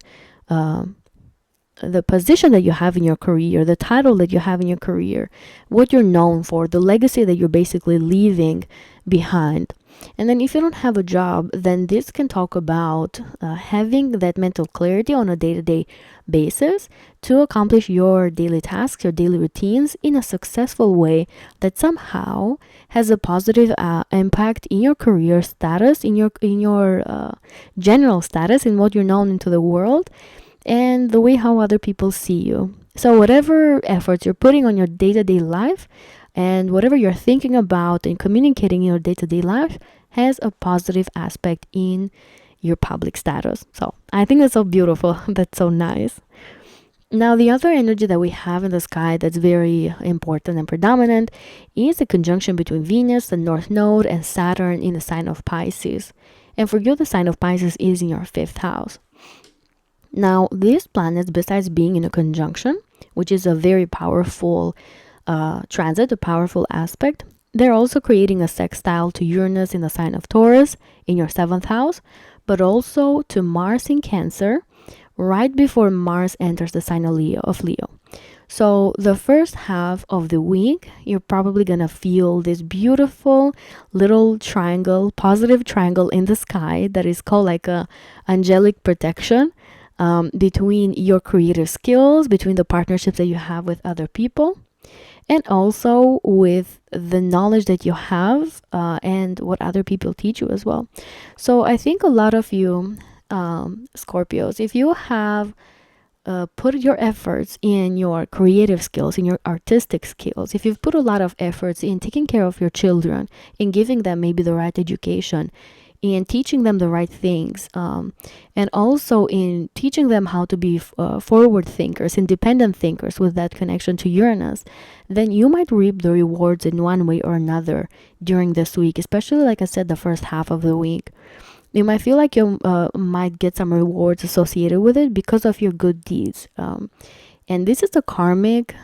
the position that you have in your career, the title that you have in your career, what you're known for, the legacy that you're basically leaving behind. And then if you don't have a job, then this can talk about having that mental clarity on a day-to-day basis to accomplish your daily tasks, your daily routines in a successful way that somehow has a positive impact in your career status, in your general status, in what you're known into the world, and the way how other people see you. So whatever efforts you're putting on your day-to-day life and whatever you're thinking about and communicating in your day-to-day life has a positive aspect in your public status. So I think that's so beautiful. That's so nice. Now, the other energy that we have in the sky that's very important and predominant is a conjunction between Venus, the North Node, and Saturn in the sign of Pisces. And for you, the sign of Pisces is in your 5th house. Now, these planets, besides being in a conjunction, which is a very powerful transit, a powerful aspect, they're also creating a sextile to Uranus in the sign of Taurus in your 7th house, but also to Mars in Cancer right before Mars enters the sign of Leo. So the first half of the week, you're probably going to feel this beautiful little triangle, positive triangle in the sky that is called like a angelic protection between your creative skills, between the partnerships that you have with other people, and also with the knowledge that you have and what other people teach you as well. So I think a lot of you Scorpios, if you have put your efforts in your creative skills, in your artistic skills, if you've put a lot of efforts in taking care of your children, in giving them maybe the right education, in teaching them the right things, and also in teaching them how to be forward thinkers, independent thinkers with that connection to Uranus, then you might reap the rewards in one way or another during this week, especially, like I said, the first half of the week. You might feel like you might get some rewards associated with it because of your good deeds. And this is the karmic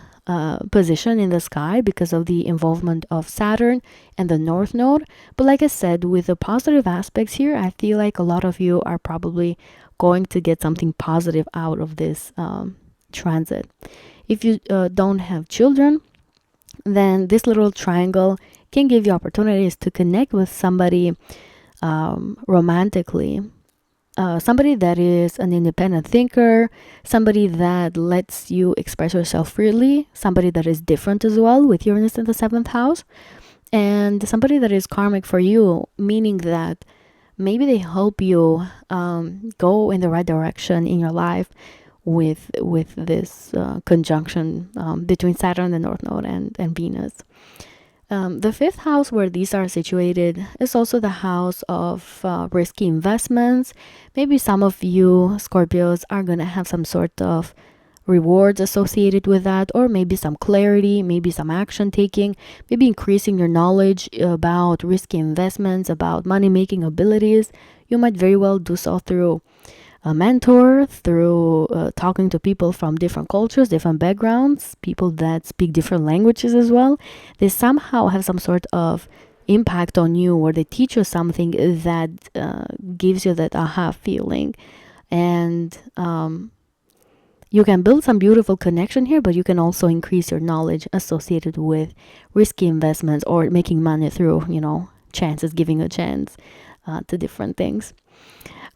position in the sky because of the involvement of Saturn and the North Node. But like I said, with the positive aspects here, I feel like a lot of you are probably going to get something positive out of this transit. If you don't have children, then this little triangle can give you opportunities to connect with somebody romantically. Somebody that is an independent thinker, somebody that lets you express yourself freely, somebody that is different as well with Uranus in the 7th house, and somebody that is karmic for you, meaning that maybe they help you go in the right direction in your life with this conjunction between Saturn, the North Node, and Venus. The 5th house where these are situated is also the house of risky investments. Maybe some of you Scorpios are going to have some sort of rewards associated with that, or maybe some clarity, maybe some action taking, maybe increasing your knowledge about risky investments, about money making abilities. You might very well do so through a mentor, through talking to people from different cultures, different backgrounds, people that speak different languages as well. They somehow have some sort of impact on you, or they teach you something that gives you that aha feeling. And you can build some beautiful connection here, but you can also increase your knowledge associated with risky investments or making money through, chances, giving a chance to different things.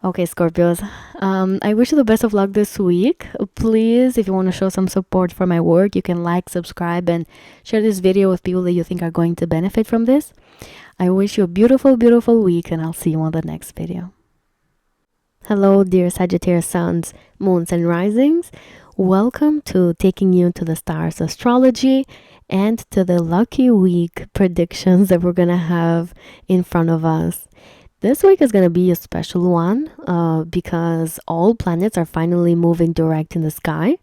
Okay, Scorpios, I wish you the best of luck this week. Please, if you want to show some support for my work, you can like, subscribe, and share this video with people that you think are going to benefit from this. I wish you a beautiful, beautiful week, and I'll see you on the next video. Hello, dear Sagittarius suns, moons, and risings. Welcome to Taking You to the Stars Astrology and to the lucky week predictions that we're going to have in front of us. This week is going to be a special one because all planets are finally moving direct in the sky,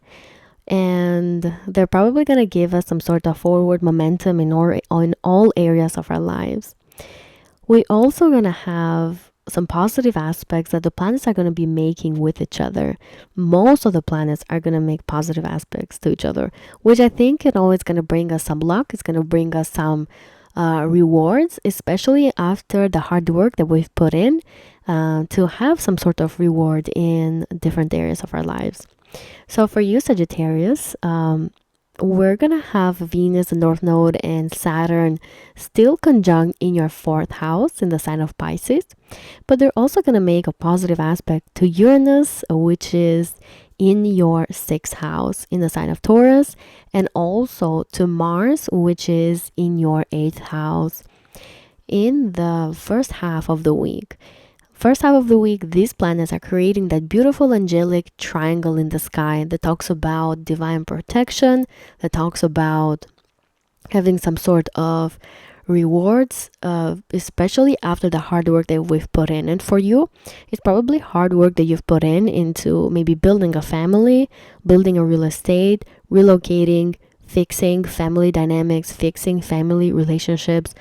and they're probably going to give us some sort of forward momentum in all areas of our lives. We're also going to have some positive aspects that the planets are going to be making with each other. Most of the planets are going to make positive aspects to each other, which I think is going to bring us some luck. It's going to bring us some rewards, especially after the hard work that we've put in to have some sort of reward in different areas of our lives. So for you, Sagittarius, we're gonna have Venus, the North Node, and Saturn still conjunct in your 4th house in the sign of Pisces, but they're also gonna make a positive aspect to Uranus, which is in your 6th house in the sign of Taurus, and also to Mars, which is in your 8th house in the first half of the week. First half of the week, these planets are creating that beautiful angelic triangle in the sky that talks about divine protection, that talks about having some sort of rewards, especially after the hard work that we've put in. And for you, it's probably hard work that you've put in into maybe building a family, building a real estate, relocating, fixing family dynamics, fixing family relationships,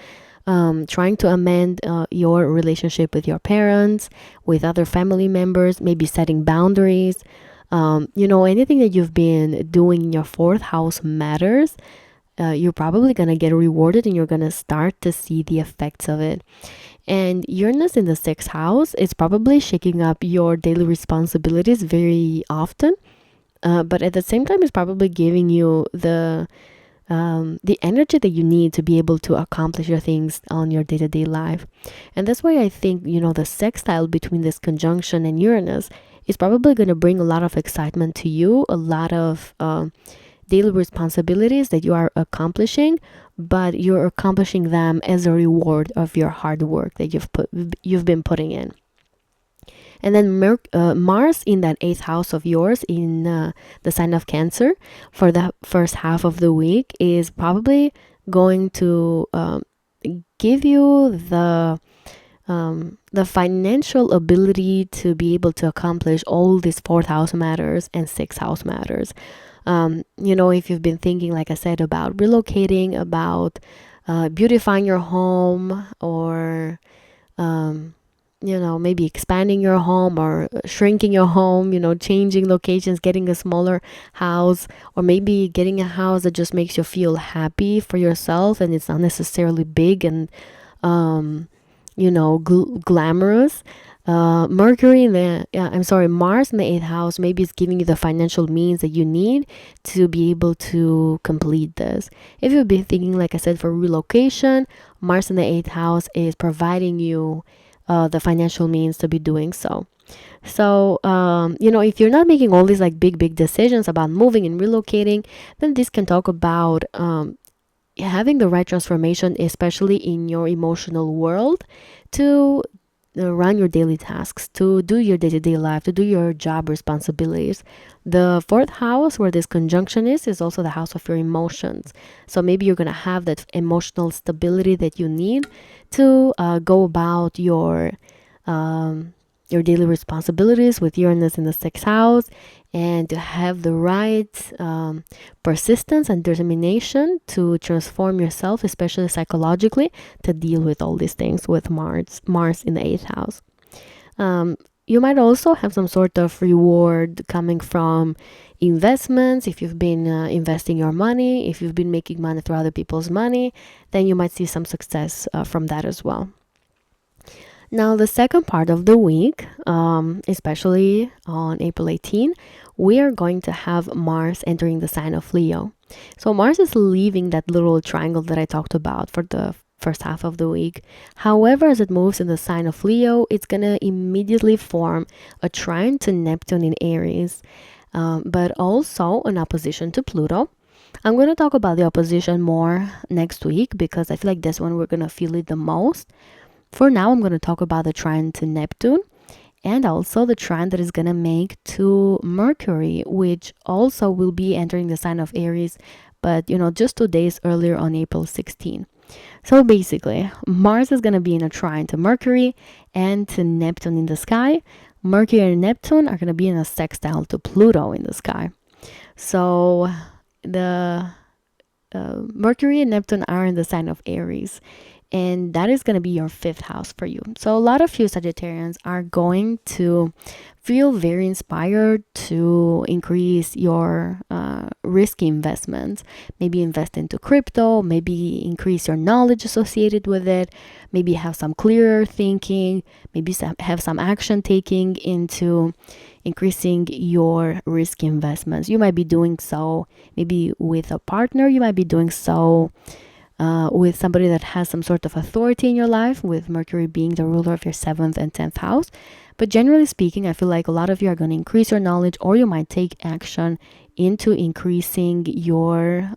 trying to amend your relationship with your parents, with other family members, maybe setting boundaries. Anything that you've been doing in your 4th house matters. You're probably going to get rewarded, and you're going to start to see the effects of it. And Uranus in the 6th house is probably shaking up your daily responsibilities very often. But at the same time, it's probably giving you the energy that you need to be able to accomplish your things on your day-to-day life. And that's why I think, the sextile between this conjunction and Uranus is probably going to bring a lot of excitement to you, a lot of daily responsibilities that you are accomplishing, but you're accomplishing them as a reward of your hard work that you've been putting in. And then Mars in that 8th house of yours in the sign of Cancer for the first half of the week is probably going to give you the financial ability to be able to accomplish all these 4th house matters and 6th house matters. If you've been thinking, like I said, about relocating, about beautifying your home, or maybe expanding your home or shrinking your home, changing locations, getting a smaller house, or maybe getting a house that just makes you feel happy for yourself and it's not necessarily big and glamorous. Mars in the eighth house maybe is giving you the financial means that you need to be able to complete this. If you've been thinking, like I said, for relocation, Mars in the eighth house is providing you the financial means to be doing so. So, if you're not making all these like big decisions about moving and relocating, then this can talk about having the right transformation, especially in your emotional world, to run your daily tasks, to do your day-to-day life, to do your job responsibilities. The fourth house where this conjunction is also the house of your emotions. So maybe you're going to have that emotional stability that you need to go about your daily responsibilities with Uranus in the sixth house, and to have the right persistence and determination to transform yourself, especially psychologically, to deal with all these things with Mars in the eighth house. You might also have some sort of reward coming from investments. If you've been investing your money, if you've been making money through other people's money, then you might see some success from that as well. Now, the second part of the week, especially on April 18, we are going to have Mars entering the sign of Leo. So Mars is leaving that little triangle that I talked about for the first half of the week. However, as it moves in the sign of Leo, it's going to immediately form a trine to Neptune in Aries, but also an opposition to Pluto. I'm going to talk about the opposition more next week because I feel like this one we're going to feel it the most. For now, I'm going to talk about the trine to Neptune and also the trine that is going to make to Mercury, which also will be entering the sign of Aries, but just 2 days earlier on April 16. So basically, Mars is going to be in a trine to Mercury and to Neptune in the sky. Mercury and Neptune are going to be in a sextile to Pluto in the sky. So the Mercury and Neptune are in the sign of Aries, and that is going to be your fifth house for you. So a lot of you Sagittarians are going to feel very inspired to increase your risky investments. Maybe invest into crypto, maybe increase your knowledge associated with it, maybe have some clearer thinking, maybe have some action taking into increasing your risky investments. You might be doing so maybe with a partner, you might be doing so with somebody that has some sort of authority in your life, with Mercury being the ruler of your 7th and 10th house. But generally speaking, I feel like a lot of you are going to increase your knowledge, or you might take action into increasing your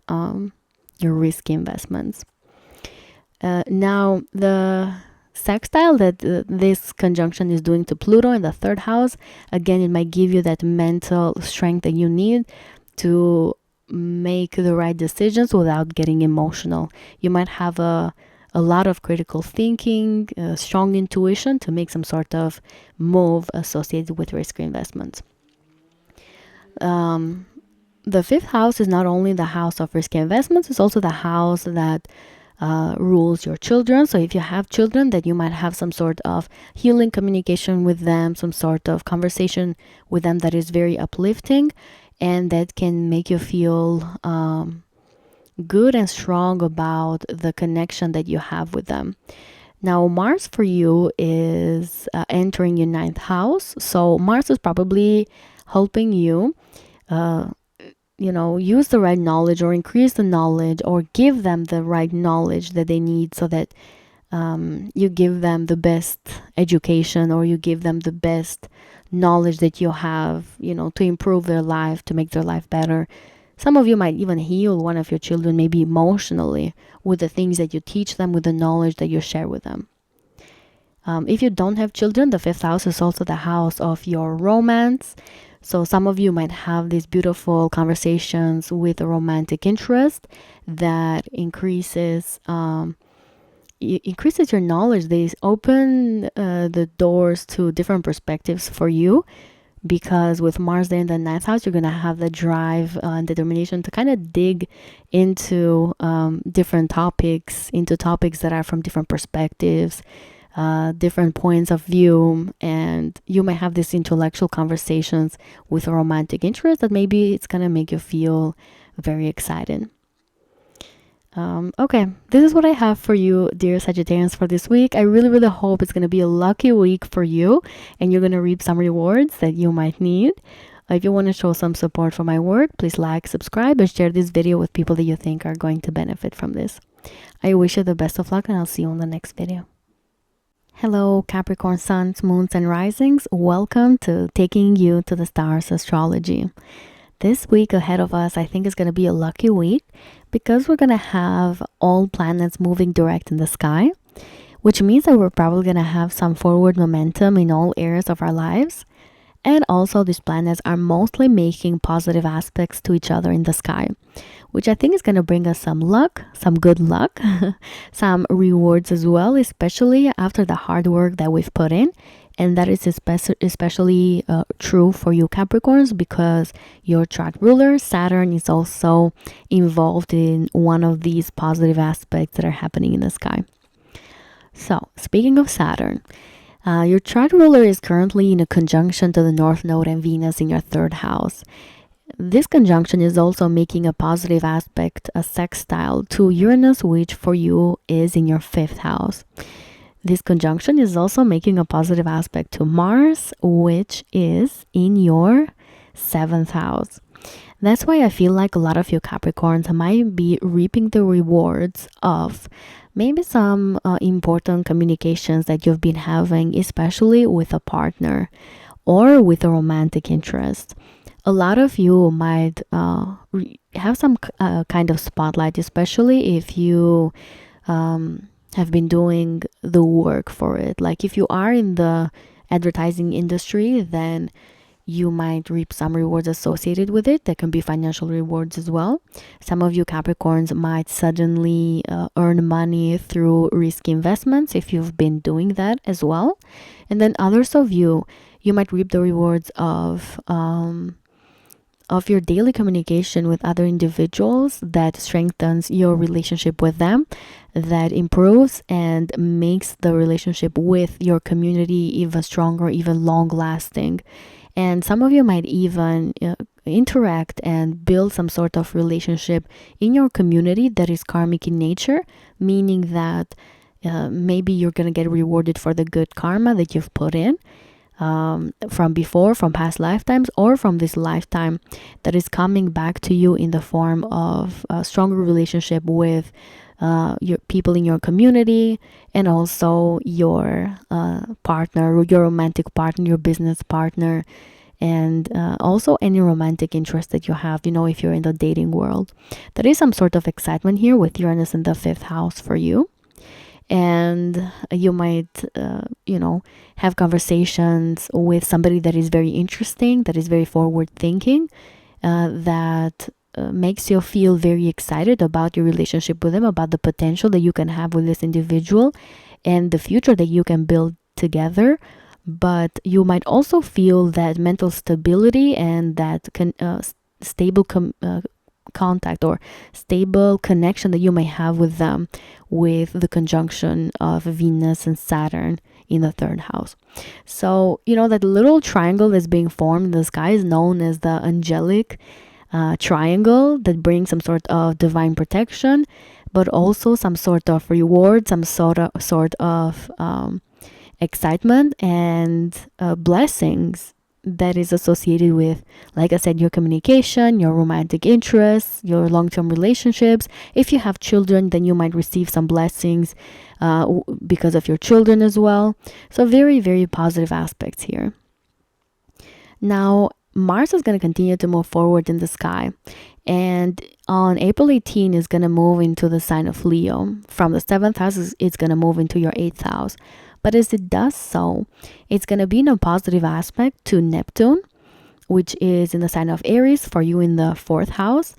risky investments. Now, the sextile that this conjunction is doing to Pluto in the 3rd house, again, it might give you that mental strength that you need to make the right decisions without getting emotional. You might have a lot of critical thinking, strong intuition to make some sort of move associated with risky investments. The 5th house is not only the house of risky investments, it's also the house that rules your children. So if you have children, that you might have some sort of healing communication with them, some sort of conversation with them that is very uplifting and that can make you feel good and strong about the connection that you have with them. Now, Mars for you is entering your 9th house. So Mars is probably helping you use the right knowledge, or increase the knowledge, or give them the right knowledge that they need, so that you give them the best education, or you give them the best knowledge that you have, to improve their life, to make their life better. Some of you might even heal one of your children, maybe emotionally, with the things that you teach them, with the knowledge that you share with them. If you don't have children, the 5th house is also the house of your romance. So some of you might have these beautiful conversations with a romantic interest that increases your knowledge. They open the doors to different perspectives for you, because with Mars there in the 9th house, you're going to have the drive and determination to kind of dig into different topics, into topics that are from different perspectives, different points of view, and you might have these intellectual conversations with a romantic interest that maybe it's gonna make you feel very excited. Okay, this is what I have for you, dear Sagittarians, for this week. I really, really hope it's going to be a lucky week for you and you're going to reap some rewards that you might need. If you want to show some support for my work, please like, subscribe, and share this video with people that you think are going to benefit from this. I wish you the best of luck, and I'll see you on the next video. Hello, Capricorn suns, moons, and risings. Welcome to Taking You to the Stars Astrology. This week ahead of us, I think, is going to be a lucky week because we're going to have all planets moving direct in the sky, which means that we're probably going to have some forward momentum in all areas of our lives. And also, these planets are mostly making positive aspects to each other in the sky, which I think is going to bring us some luck, some good luck, some rewards as well, especially after the hard work that we've put in. And that is especially true for you Capricorns, because your chart ruler, Saturn, is also involved in one of these positive aspects that are happening in the sky. So, speaking of Saturn, your chart ruler is currently in a conjunction to the North Node and Venus in your third house. This conjunction is also making a positive aspect, a sextile to Uranus, which for you is in your fifth house. This conjunction is also making a positive aspect to Mars, which is in your seventh house. That's why I feel like a lot of you Capricorns might be reaping the rewards of maybe some important communications that you've been having, especially with a partner or with a romantic interest. A lot of you might have some kind of spotlight, especially if you have been doing the work for it. Like if you are in the advertising industry, then you might reap some rewards associated with it. There can be financial rewards as well. Some of you Capricorns might suddenly earn money through risky investments if you've been doing that as well. And then others of you might reap the rewards of your daily communication with other individuals that strengthens your relationship with them, that improves and makes the relationship with your community even stronger, even long lasting. And some of you might even interact and build some sort of relationship in your community that is karmic in nature, meaning that maybe you're going to get rewarded for the good karma that you've put in from before, from past lifetimes, or from this lifetime that is coming back to you in the form of a stronger relationship with your people in your community, and also your partner, your romantic partner, your business partner, and also any romantic interest that you have, if you're in the dating world. There is some sort of excitement here with Uranus in the fifth house for you. And you might, have conversations with somebody that is very interesting, that is very forward thinking, that makes you feel very excited about your relationship with them, about the potential that you can have with this individual and the future that you can build together. But you might also feel that mental stability and that stable contact or stable connection that you may have with them with the conjunction of Venus and Saturn in the third house. So, that little triangle that's being formed in the sky is known as the angelic triangle, that brings some sort of divine protection, but also some sort of reward, some sort of excitement and blessings that is associated with, like I said, your communication, your romantic interests, your long-term relationships. If you have children, then you might receive some blessings because of your children as well. So very, very positive aspects here. Now, Mars is going to continue to move forward in the sky, and on April 18 is going to move into the sign of Leo. From the 7th house, it's going to move into your 8th house. But as it does so, it's going to be in a positive aspect to Neptune, which is in the sign of Aries for you in the 4th house.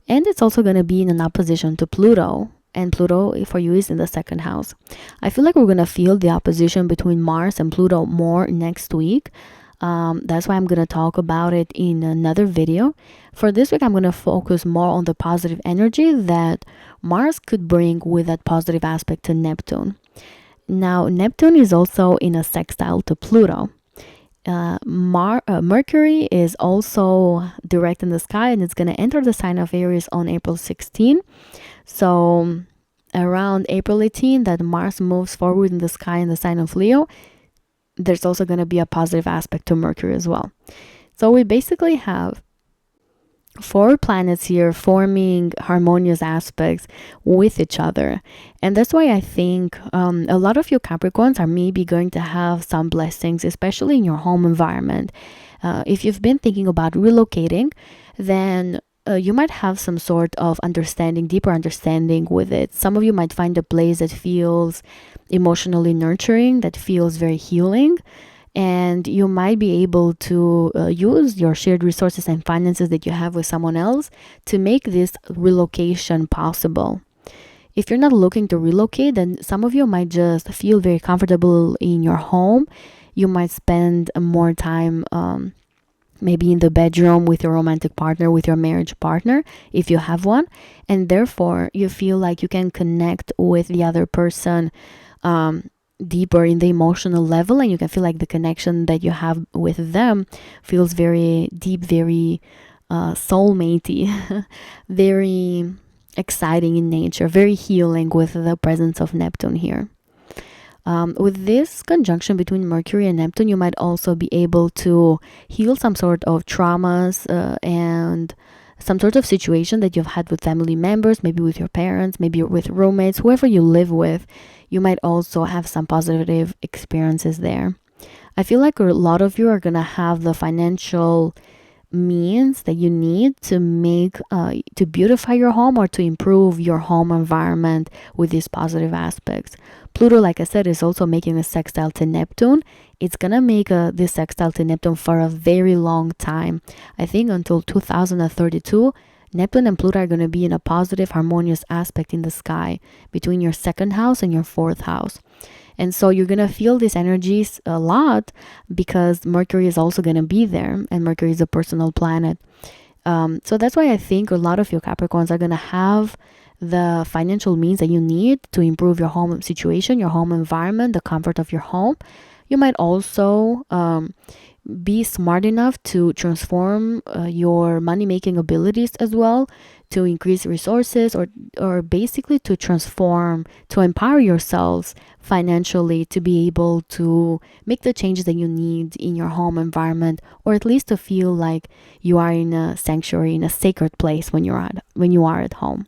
And it's also going to be in an opposition to Pluto. And Pluto for you is in the 2nd house. I feel like we're going to feel the opposition between Mars and Pluto more next week. That's why I'm going to talk about it in another video. For this week, I'm going to focus more on the positive energy that Mars could bring with that positive aspect to Neptune. Now, Neptune is also in a sextile to Pluto. Mercury is also direct in the sky, and it's going to enter the sign of Aries on April 16. So around April 18, that Mars moves forward in the sky in the sign of Leo, there's also going to be a positive aspect to Mercury as well. So we basically have 4 planets here forming harmonious aspects with each other. And that's why I think a lot of you Capricorns are maybe going to have some blessings, especially in your home environment. If you've been thinking about relocating, then you might have some sort of understanding, deeper understanding with it. Some of you might find a place that feels emotionally nurturing, that feels very healing. And you might be able to use your shared resources and finances that you have with someone else to make this relocation possible. If you're not looking to relocate, then some of you might just feel very comfortable in your home. You might spend more time maybe in the bedroom with your romantic partner, with your marriage partner, if you have one. And therefore, you feel like you can connect with the other person deeper in the emotional level, and you can feel like the connection that you have with them feels very deep, very soulmatey, very exciting in nature, very healing with the presence of Neptune here. With this conjunction between Mercury and Neptune, you might also be able to heal some sort of traumas and some sort of situation that you've had with family members, maybe with your parents, maybe with roommates, whoever you live with. You might also have some positive experiences there. I feel like a lot of you are going to have the financial means that you need to make to beautify your home or to improve your home environment with these positive aspects. Pluto, like I said, is also making a sextile to Neptune. It's gonna make this sextile to Neptune for a very long time. I think until 2032, Neptune and Pluto are going to be in a positive, harmonious aspect in the sky between your 2nd house and your 4th house. And so you're going to feel these energies a lot because Mercury is also going to be there, and Mercury is a personal planet. So that's why I think a lot of your Capricorns are going to have the financial means that you need to improve your home situation, your home environment, the comfort of your home. You might also be smart enough to transform your money-making abilities as well, to increase resources, or basically to transform, to empower yourselves financially to be able to make the changes that you need in your home environment, or at least to feel like you are in a sanctuary, in a sacred place when you are at home.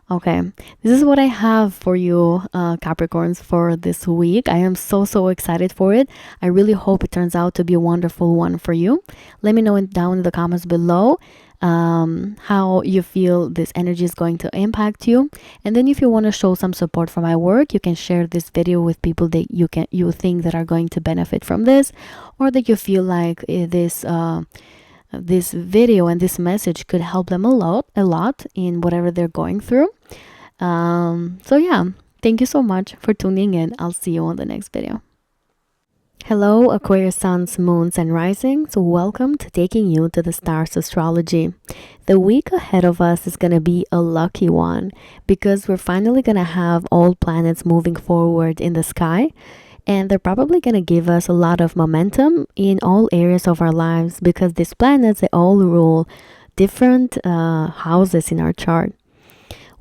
Okay, this is what I have for you, Capricorns, for this week. I am so excited for it. I really hope it turns out to be a wonderful one for you. Let me know down in the comments below how you feel this energy is going to impact you. And then if you want to show some support for my work, you can share this video with people that you think that are going to benefit from this, or that you feel like this video and this message could help them a lot in whatever they're going through. So yeah, thank you so much for tuning in. I'll see you on the next video. Hello, Aquarius suns, moons, and risings. Welcome to Taking You to the Stars Astrology. The week ahead of us is going to be a lucky one because we're finally going to have all planets moving forward in the sky. And they're probably going to give us a lot of momentum in all areas of our lives because these planets, they all rule different houses in our chart.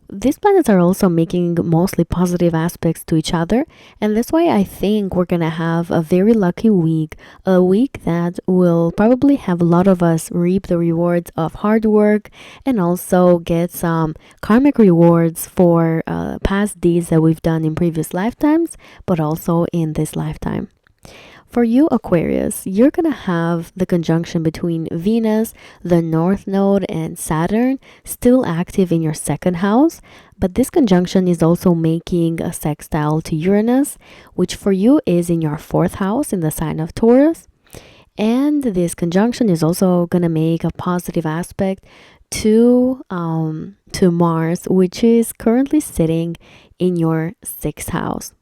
These planets are also making mostly positive aspects to each other, and that's why I think we're gonna have a very lucky week, a week that will probably have a lot of us reap the rewards of hard work and also get some karmic rewards for past deeds that we've done in previous lifetimes, but also in this lifetime. For you, Aquarius, you're going to have the conjunction between Venus, the North Node, and Saturn still active in your 2nd house. But this conjunction is also making a sextile to Uranus, which for you is in your 4th house in the sign of Taurus. And this conjunction is also going to make a positive aspect to Mars, which is currently sitting in your 6th house.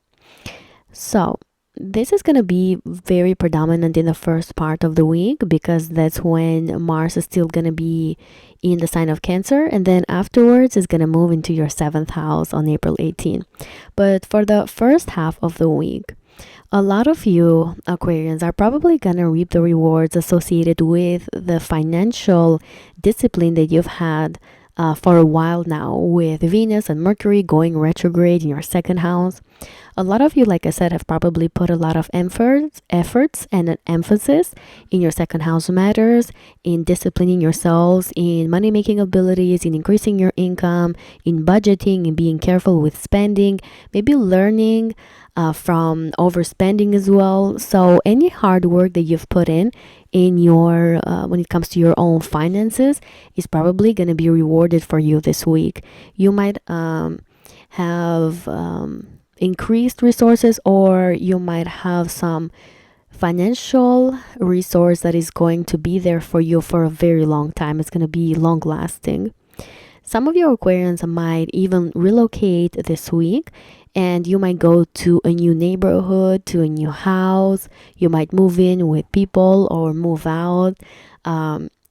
So this is going to be very predominant in the first part of the week because that's when Mars is still going to be in the sign of Cancer, and then afterwards it's going to move into your 7th house on April 18. But for the first half of the week, a lot of you Aquarians are probably going to reap the rewards associated with the financial discipline that you've had for a while now, with Venus and Mercury going retrograde in your 2nd house. A lot of you, like I said, have probably put a lot of efforts and an emphasis in your 2nd house matters, in disciplining yourselves, in money making abilities, in increasing your income, in budgeting, in being careful with spending, maybe learning from overspending as well. So any hard work that you've put in your when it comes to your own finances is probably going to be rewarded for you this week. You might have increased resources, or you might have some financial resource that is going to be there for you for a very long time. It's going to be long lasting. Some of your Aquarians might even relocate this week, and you might go to a new neighborhood, to a new house. You might move in with people or move out.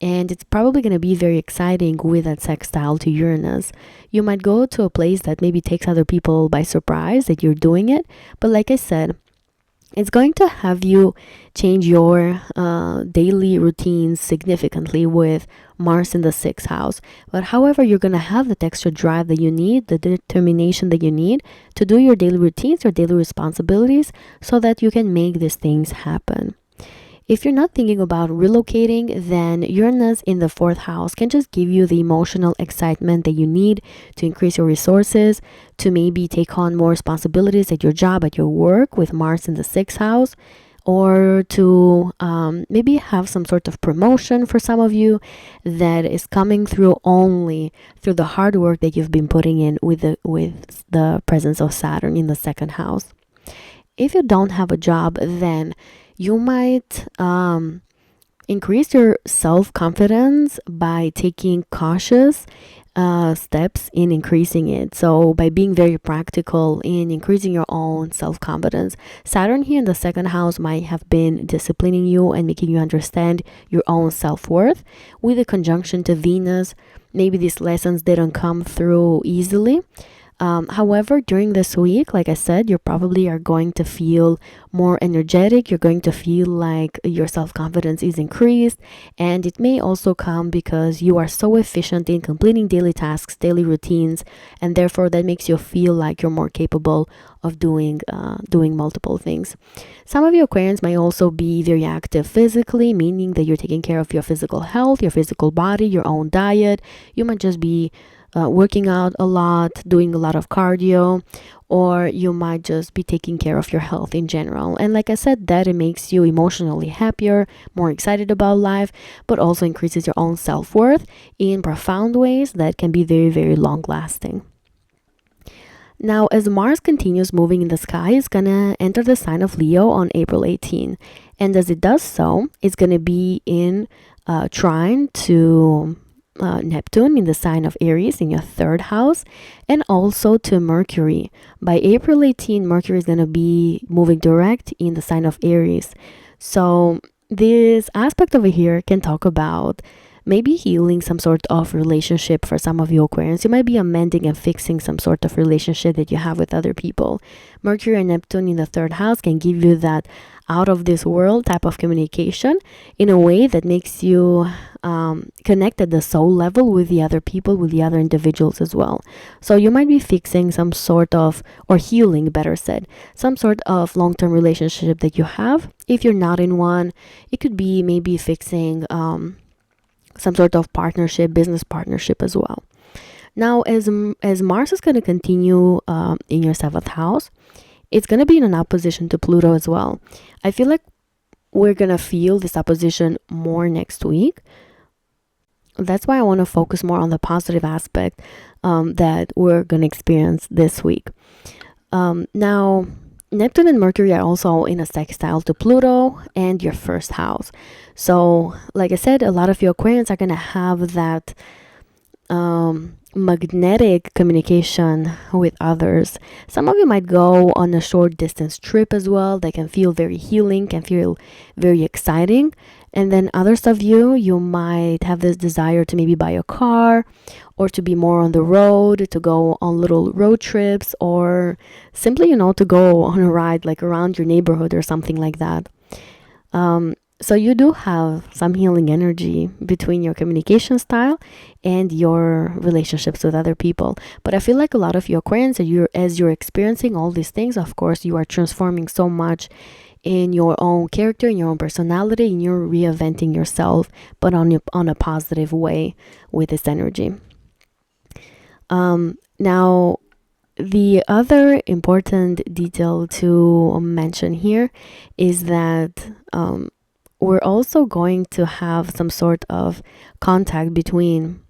And it's probably going to be very exciting with that sextile to Uranus. You might go to a place that maybe takes other people by surprise that you're doing it. But like I said, it's going to have you change your daily routines significantly with Mars in the 6th house. But however, you're going to have that extra drive that you need, the determination that you need to do your daily routines, your daily responsibilities, so that you can make these things happen. If you're not thinking about relocating, then Uranus in the 4th house can just give you the emotional excitement that you need to increase your resources, to maybe take on more responsibilities at your job, at your work with Mars in the 6th house, or to maybe have some sort of promotion for some of you that is coming through only through the hard work that you've been putting in with the presence of Saturn in the 2nd house. If you don't have a job, then you might increase your self-confidence by taking cautious steps in increasing it. So by being very practical in increasing your own self-confidence. Saturn here in the 2nd house might have been disciplining you and making you understand your own self-worth. With a conjunction to Venus, maybe these lessons didn't come through easily. However, during this week, like I said, you probably are going to feel more energetic. You're going to feel like your self-confidence is increased, and it may also come because you are so efficient in completing daily tasks, daily routines, and therefore that makes you feel like you're more capable of doing multiple things. Some of your Aquarians might also be very active physically, meaning that you're taking care of your physical health, your physical body, your own diet. You might just be working out a lot, doing a lot of cardio, or you might just be taking care of your health in general. And like I said, that it makes you emotionally happier, more excited about life, but also increases your own self-worth in profound ways that can be very, very long lasting. Now, as Mars continues moving in the sky, it's gonna enter the sign of Leo on April 18. And as it does so, it's gonna be in trine to Neptune in the sign of Aries in your 3rd house, and also to Mercury. By April 18, Mercury is going to be moving direct in the sign of Aries. So this aspect over here can talk about maybe healing some sort of relationship for some of you Aquarians. You might be amending and fixing some sort of relationship that you have with other people. Mercury and Neptune in the 3rd house can give you that out of this world type of communication in a way that makes you connect at the soul level with the other people, with the other individuals as well. So you might be fixing some sort of, or healing better said, some sort of long-term relationship that you have. If you're not in one, it could be maybe fixing some sort of partnership, business partnership as well. Now, as Mars is going to continue in your 7th house, it's going to be in an opposition to Pluto as well. I feel like we're going to feel this opposition more next week. That's why I want to focus more on the positive aspect that we're going to experience this week. Now, Neptune and Mercury are also in a sextile to Pluto and your 1st house. So, like I said, a lot of your Aquarians are going to have that magnetic communication with others. Some of you might go on a short distance trip as well. They can feel very healing, can feel very exciting. And then others of you, you might have this desire to maybe buy a car or to be more on the road, to go on little road trips, or simply, to go on a ride like around your neighborhood or something like that. So you do have some healing energy between your communication style and your relationships with other people. But I feel like a lot of you Aquarians, as you're experiencing all these things, of course, you are transforming so much in your own character, in your own personality, and you're reinventing yourself, but on a positive way with this energy. Now, the other important detail to mention here is that we're also going to have some sort of contact between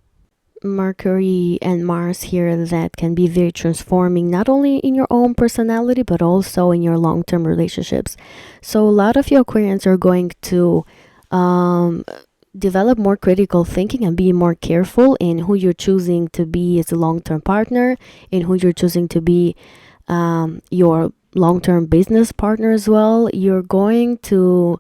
Mercury and Mars here that can be very transforming, not only in your own personality, but also in your long-term relationships. So a lot of you Aquarians are going to develop more critical thinking and be more careful in who you're choosing to be as a long-term partner, in who you're choosing to be your long-term business partner as well. You're going to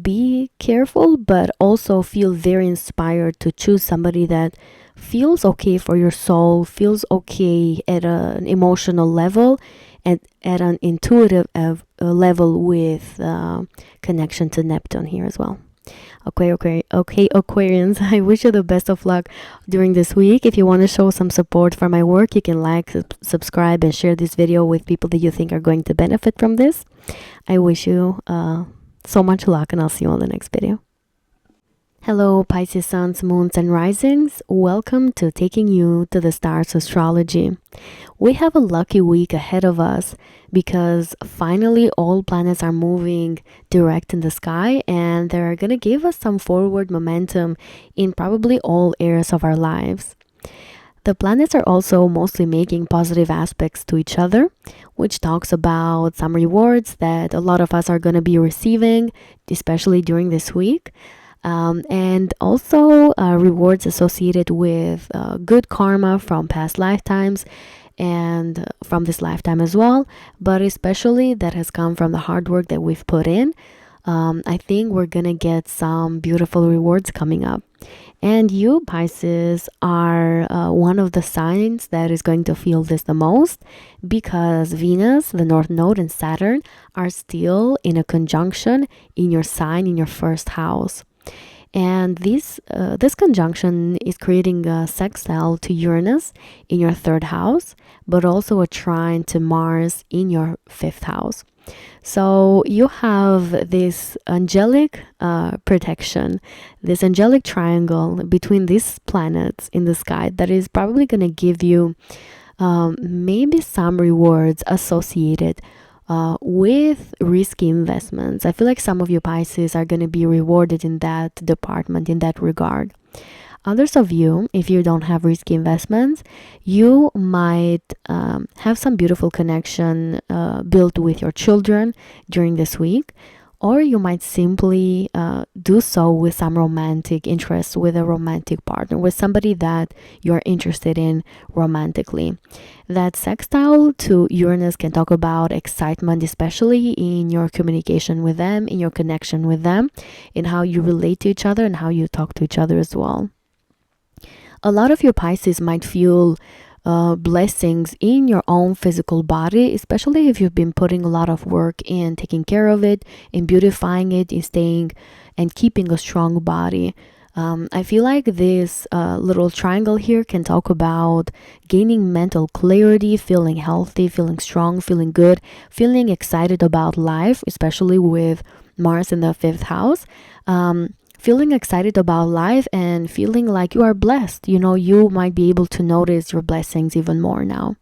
be careful, but also feel very inspired to choose somebody that feels okay for your soul, feels okay at an emotional level, and at an intuitive level with connection to Neptune here as well. Okay, Aquarians, I wish you the best of luck during this week. If you want to show some support for my work, you can like, subscribe, and share this video with people that you think are going to benefit from this. I wish you so much luck, and I'll see you on the next video. Hello, Pisces suns, moons, and risings. Welcome to Taking You to the Stars Astrology. We have a lucky week ahead of us because finally all planets are moving direct in the sky, and they're going to give us some forward momentum in probably all areas of our lives. The planets are also mostly making positive aspects to each other, which talks about some rewards that a lot of us are going to be receiving, especially during this week. And also rewards associated with good karma from past lifetimes and from this lifetime as well, but especially that has come from the hard work that we've put in. I think we're gonna get some beautiful rewards coming up. And you, Pisces, are one of the signs that is going to feel this the most, because Venus, the North Node, and Saturn are still in a conjunction in your sign, in your first house. And this conjunction is creating a sextile to Uranus in your third house, but also a trine to Mars in your fifth house. So you have this angelic protection, this angelic triangle between these planets in the sky that is probably going to give you maybe some rewards associated with risky investments. I feel like some of you Pisces are going to be rewarded in that department, in that regard. Others of you, if you don't have risky investments, you might have some beautiful connection built with your children during this week, or you might simply do so with some romantic interest, with a romantic partner, with somebody that you're interested in romantically. That sextile to Uranus can talk about excitement, especially in your communication with them, in your connection with them, in how you relate to each other and how you talk to each other as well. A lot of your Pisces might feel blessings in your own physical body, especially if you've been putting a lot of work in taking care of it, in beautifying it, in staying and keeping a strong body. I feel like this little triangle here can talk about gaining mental clarity, feeling healthy, feeling strong, feeling good, feeling excited about life, especially with Mars in the fifth house. Feeling excited about life and feeling like you are blessed. You might be able to notice your blessings even more now.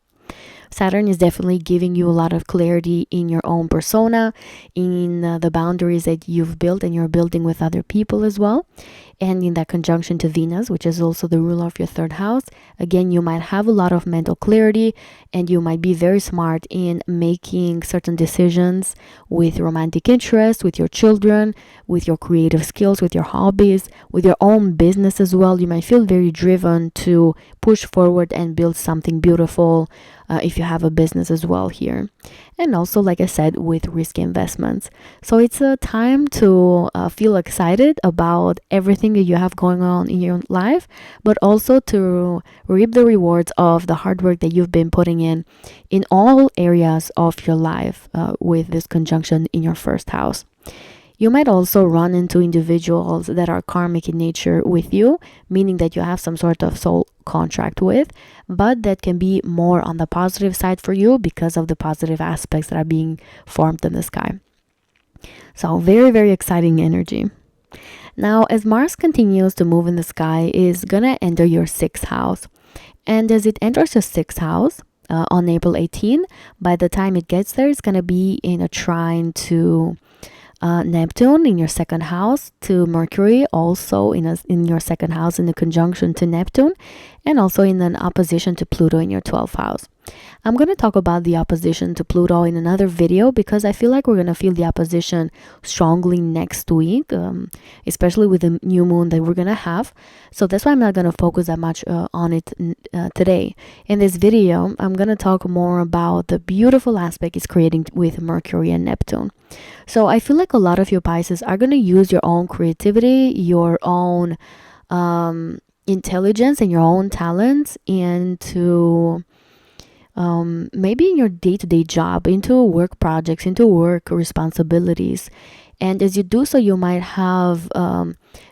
Saturn is definitely giving you a lot of clarity in your own persona, in the boundaries that you've built and you're building with other people as well. And in that conjunction to Venus, which is also the ruler of your third house, again, you might have a lot of mental clarity and you might be very smart in making certain decisions with romantic interest, with your children, with your creative skills, with your hobbies, with your own business as well. You might feel very driven to push forward and build something beautiful if you have a business as well here. And also, like I said, with risky investments. So it's a time to feel excited about everything that you have going on in your life, but also to reap the rewards of the hard work that you've been putting in all areas of your life with this conjunction in your first house. You might also run into individuals that are karmic in nature with you, meaning that you have some sort of soul contract with, but that can be more on the positive side for you because of the positive aspects that are being formed in the sky. So very, very exciting energy. Now, as Mars continues to move in the sky, is gonna enter your sixth house. And as it enters your sixth house on April 18, by the time it gets there, it's gonna be in a trine to Neptune in your second house, to Mercury also in your second house in a conjunction to Neptune, and also in an opposition to Pluto in your 12th house. I'm going to talk about the opposition to Pluto in another video because I feel like we're going to feel the opposition strongly next week, especially with the new moon that we're going to have. So that's why I'm not going to focus that much on it today. In this video, I'm going to talk more about the beautiful aspect it's creating with Mercury and Neptune. So I feel like a lot of you Pisces are going to use your own creativity, your own intelligence and your own talents into maybe in your day-to-day job, into work projects, into work responsibilities. And as you do so, you might have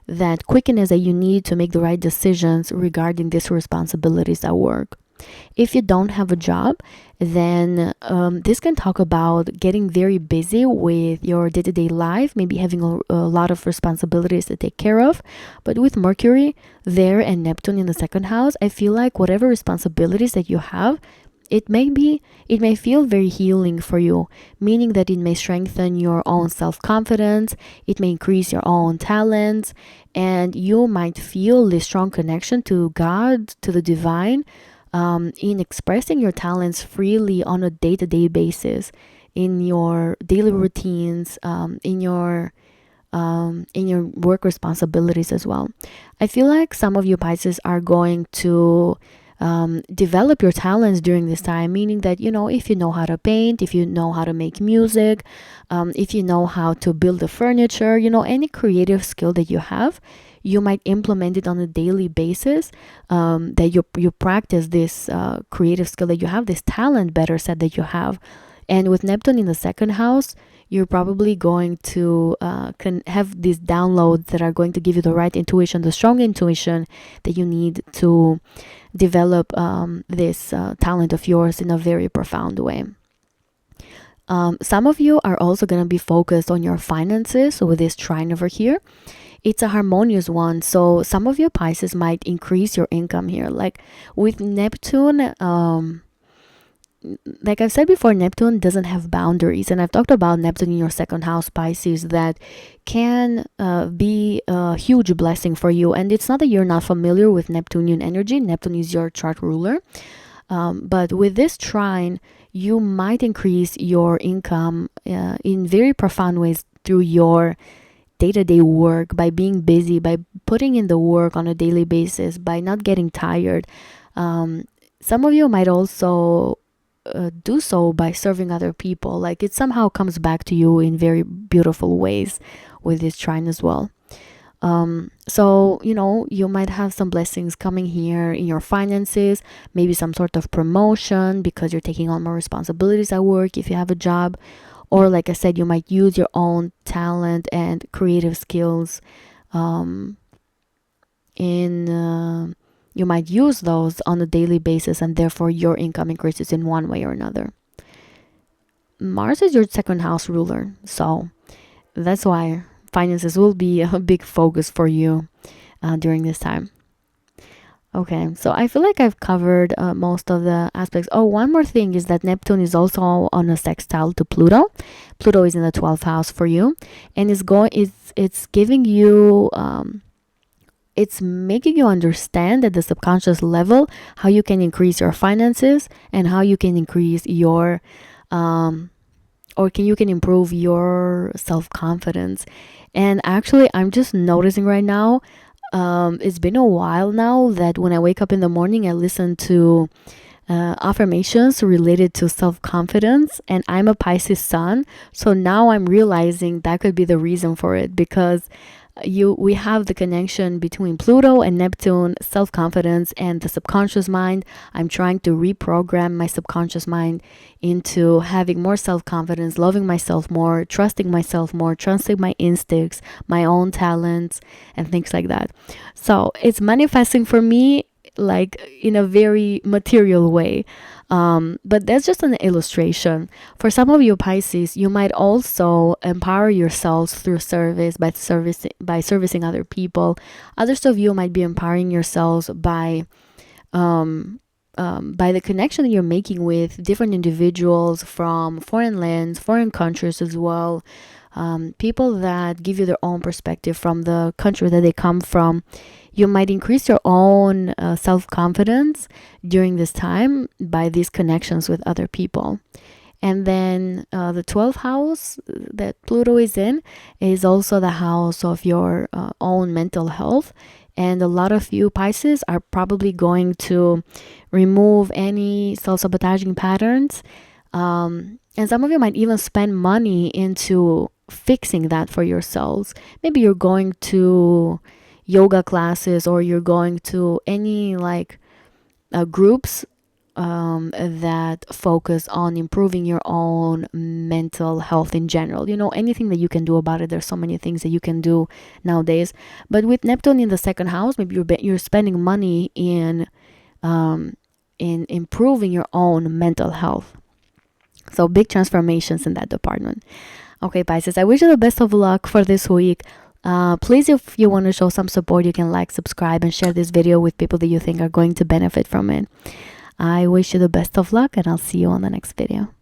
that quickness that you need to make the right decisions regarding these responsibilities at work. If you don't have a job, then this can talk about getting very busy with your day-to-day life, maybe having a lot of responsibilities to take care of. But with Mercury there and Neptune in the second house, I feel like whatever responsibilities that you have, it may feel very healing for you, meaning that it may strengthen your own self-confidence, it may increase your own talents, and you might feel this strong connection to God, to the divine, in expressing your talents freely on a day-to-day basis, in your daily routines, in your work responsibilities as well. I feel like some of you Pisces are going to develop your talents during this time, meaning that, you know, if you know how to paint, if you know how to make music, if you know how to build the furniture, you know, any creative skill that you have, you might implement it on a daily basis, that you practice this creative skill that you have, this talent better said that you have. And with Neptune in the second house, you're probably going to can have these downloads that are going to give you the right intuition, the strong intuition that you need to develop this talent of yours in a very profound way. Some of you are also going to be focused on your finances with this trine over here. It's a harmonious one, so some of your Pisces might increase your income here. Like with Neptune, like I've said before, Neptune doesn't have boundaries, and I've talked about Neptune in your second house, Pisces, that can be a huge blessing for you. And it's not that you're not familiar with Neptunian energy. Neptune is your chart ruler, but with this trine, you might increase your income in very profound ways through your day-to-day work, by being busy, by putting in the work on a daily basis, by not getting tired. Some of you might also do so by serving other people. Like it somehow comes back to you in very beautiful ways with this trine as well. So, you know, you might have some blessings coming here in your finances, maybe some sort of promotion because you're taking on more responsibilities at work if you have a job. Or like I said, you might use your own talent and creative skills you might use those on a daily basis, and therefore your income increases in one way or another. Mars is your second house ruler, so that's why finances will be a big focus for you during this time. Okay, so I feel like I've covered most of the aspects. Oh, one more thing is that Neptune is also on a sextile to Pluto. Pluto is in the 12th house for you, and it's giving you it's making you understand at the subconscious level how you can increase your finances and how you can increase your you can improve your self-confidence. And actually, I'm just noticing right now, it's been a while now that when I wake up in the morning, I listen to affirmations related to self-confidence, and I'm a Pisces sun, so now I'm realizing that could be the reason for it, because we have the connection between Pluto and Neptune, self-confidence and the subconscious mind. I'm trying to reprogram my subconscious mind into having more self-confidence, loving myself more, trusting my instincts, my own talents, and things like that. So it's manifesting for me like in a very material way. But that's just an illustration. For some of you Pisces, you might also empower yourselves through service by servicing other people. Others of you might be empowering yourselves by the connection that you're making with different individuals from foreign lands, foreign countries as well. People that give you their own perspective from the country that they come from. You might increase your own self-confidence during this time by these connections with other people. And then the 12th house that Pluto is in is also the house of your own mental health. And a lot of you Pisces are probably going to remove any self-sabotaging patterns. And some of you might even spend money into fixing that for yourselves. Maybe you're going to yoga classes, or you're going to any like groups that focus on improving your own mental health in general. Anything that you can do about it. There's so many things that you can do nowadays. But with Neptune in the second house, maybe you're spending money in improving your own mental health. So big transformations in that department. Okay, Pisces, I wish you the best of luck for this week. Please, if you want to show some support, you can like, subscribe, and share this video with people that you think are going to benefit from it. I wish you the best of luck, and I'll see you on the next video.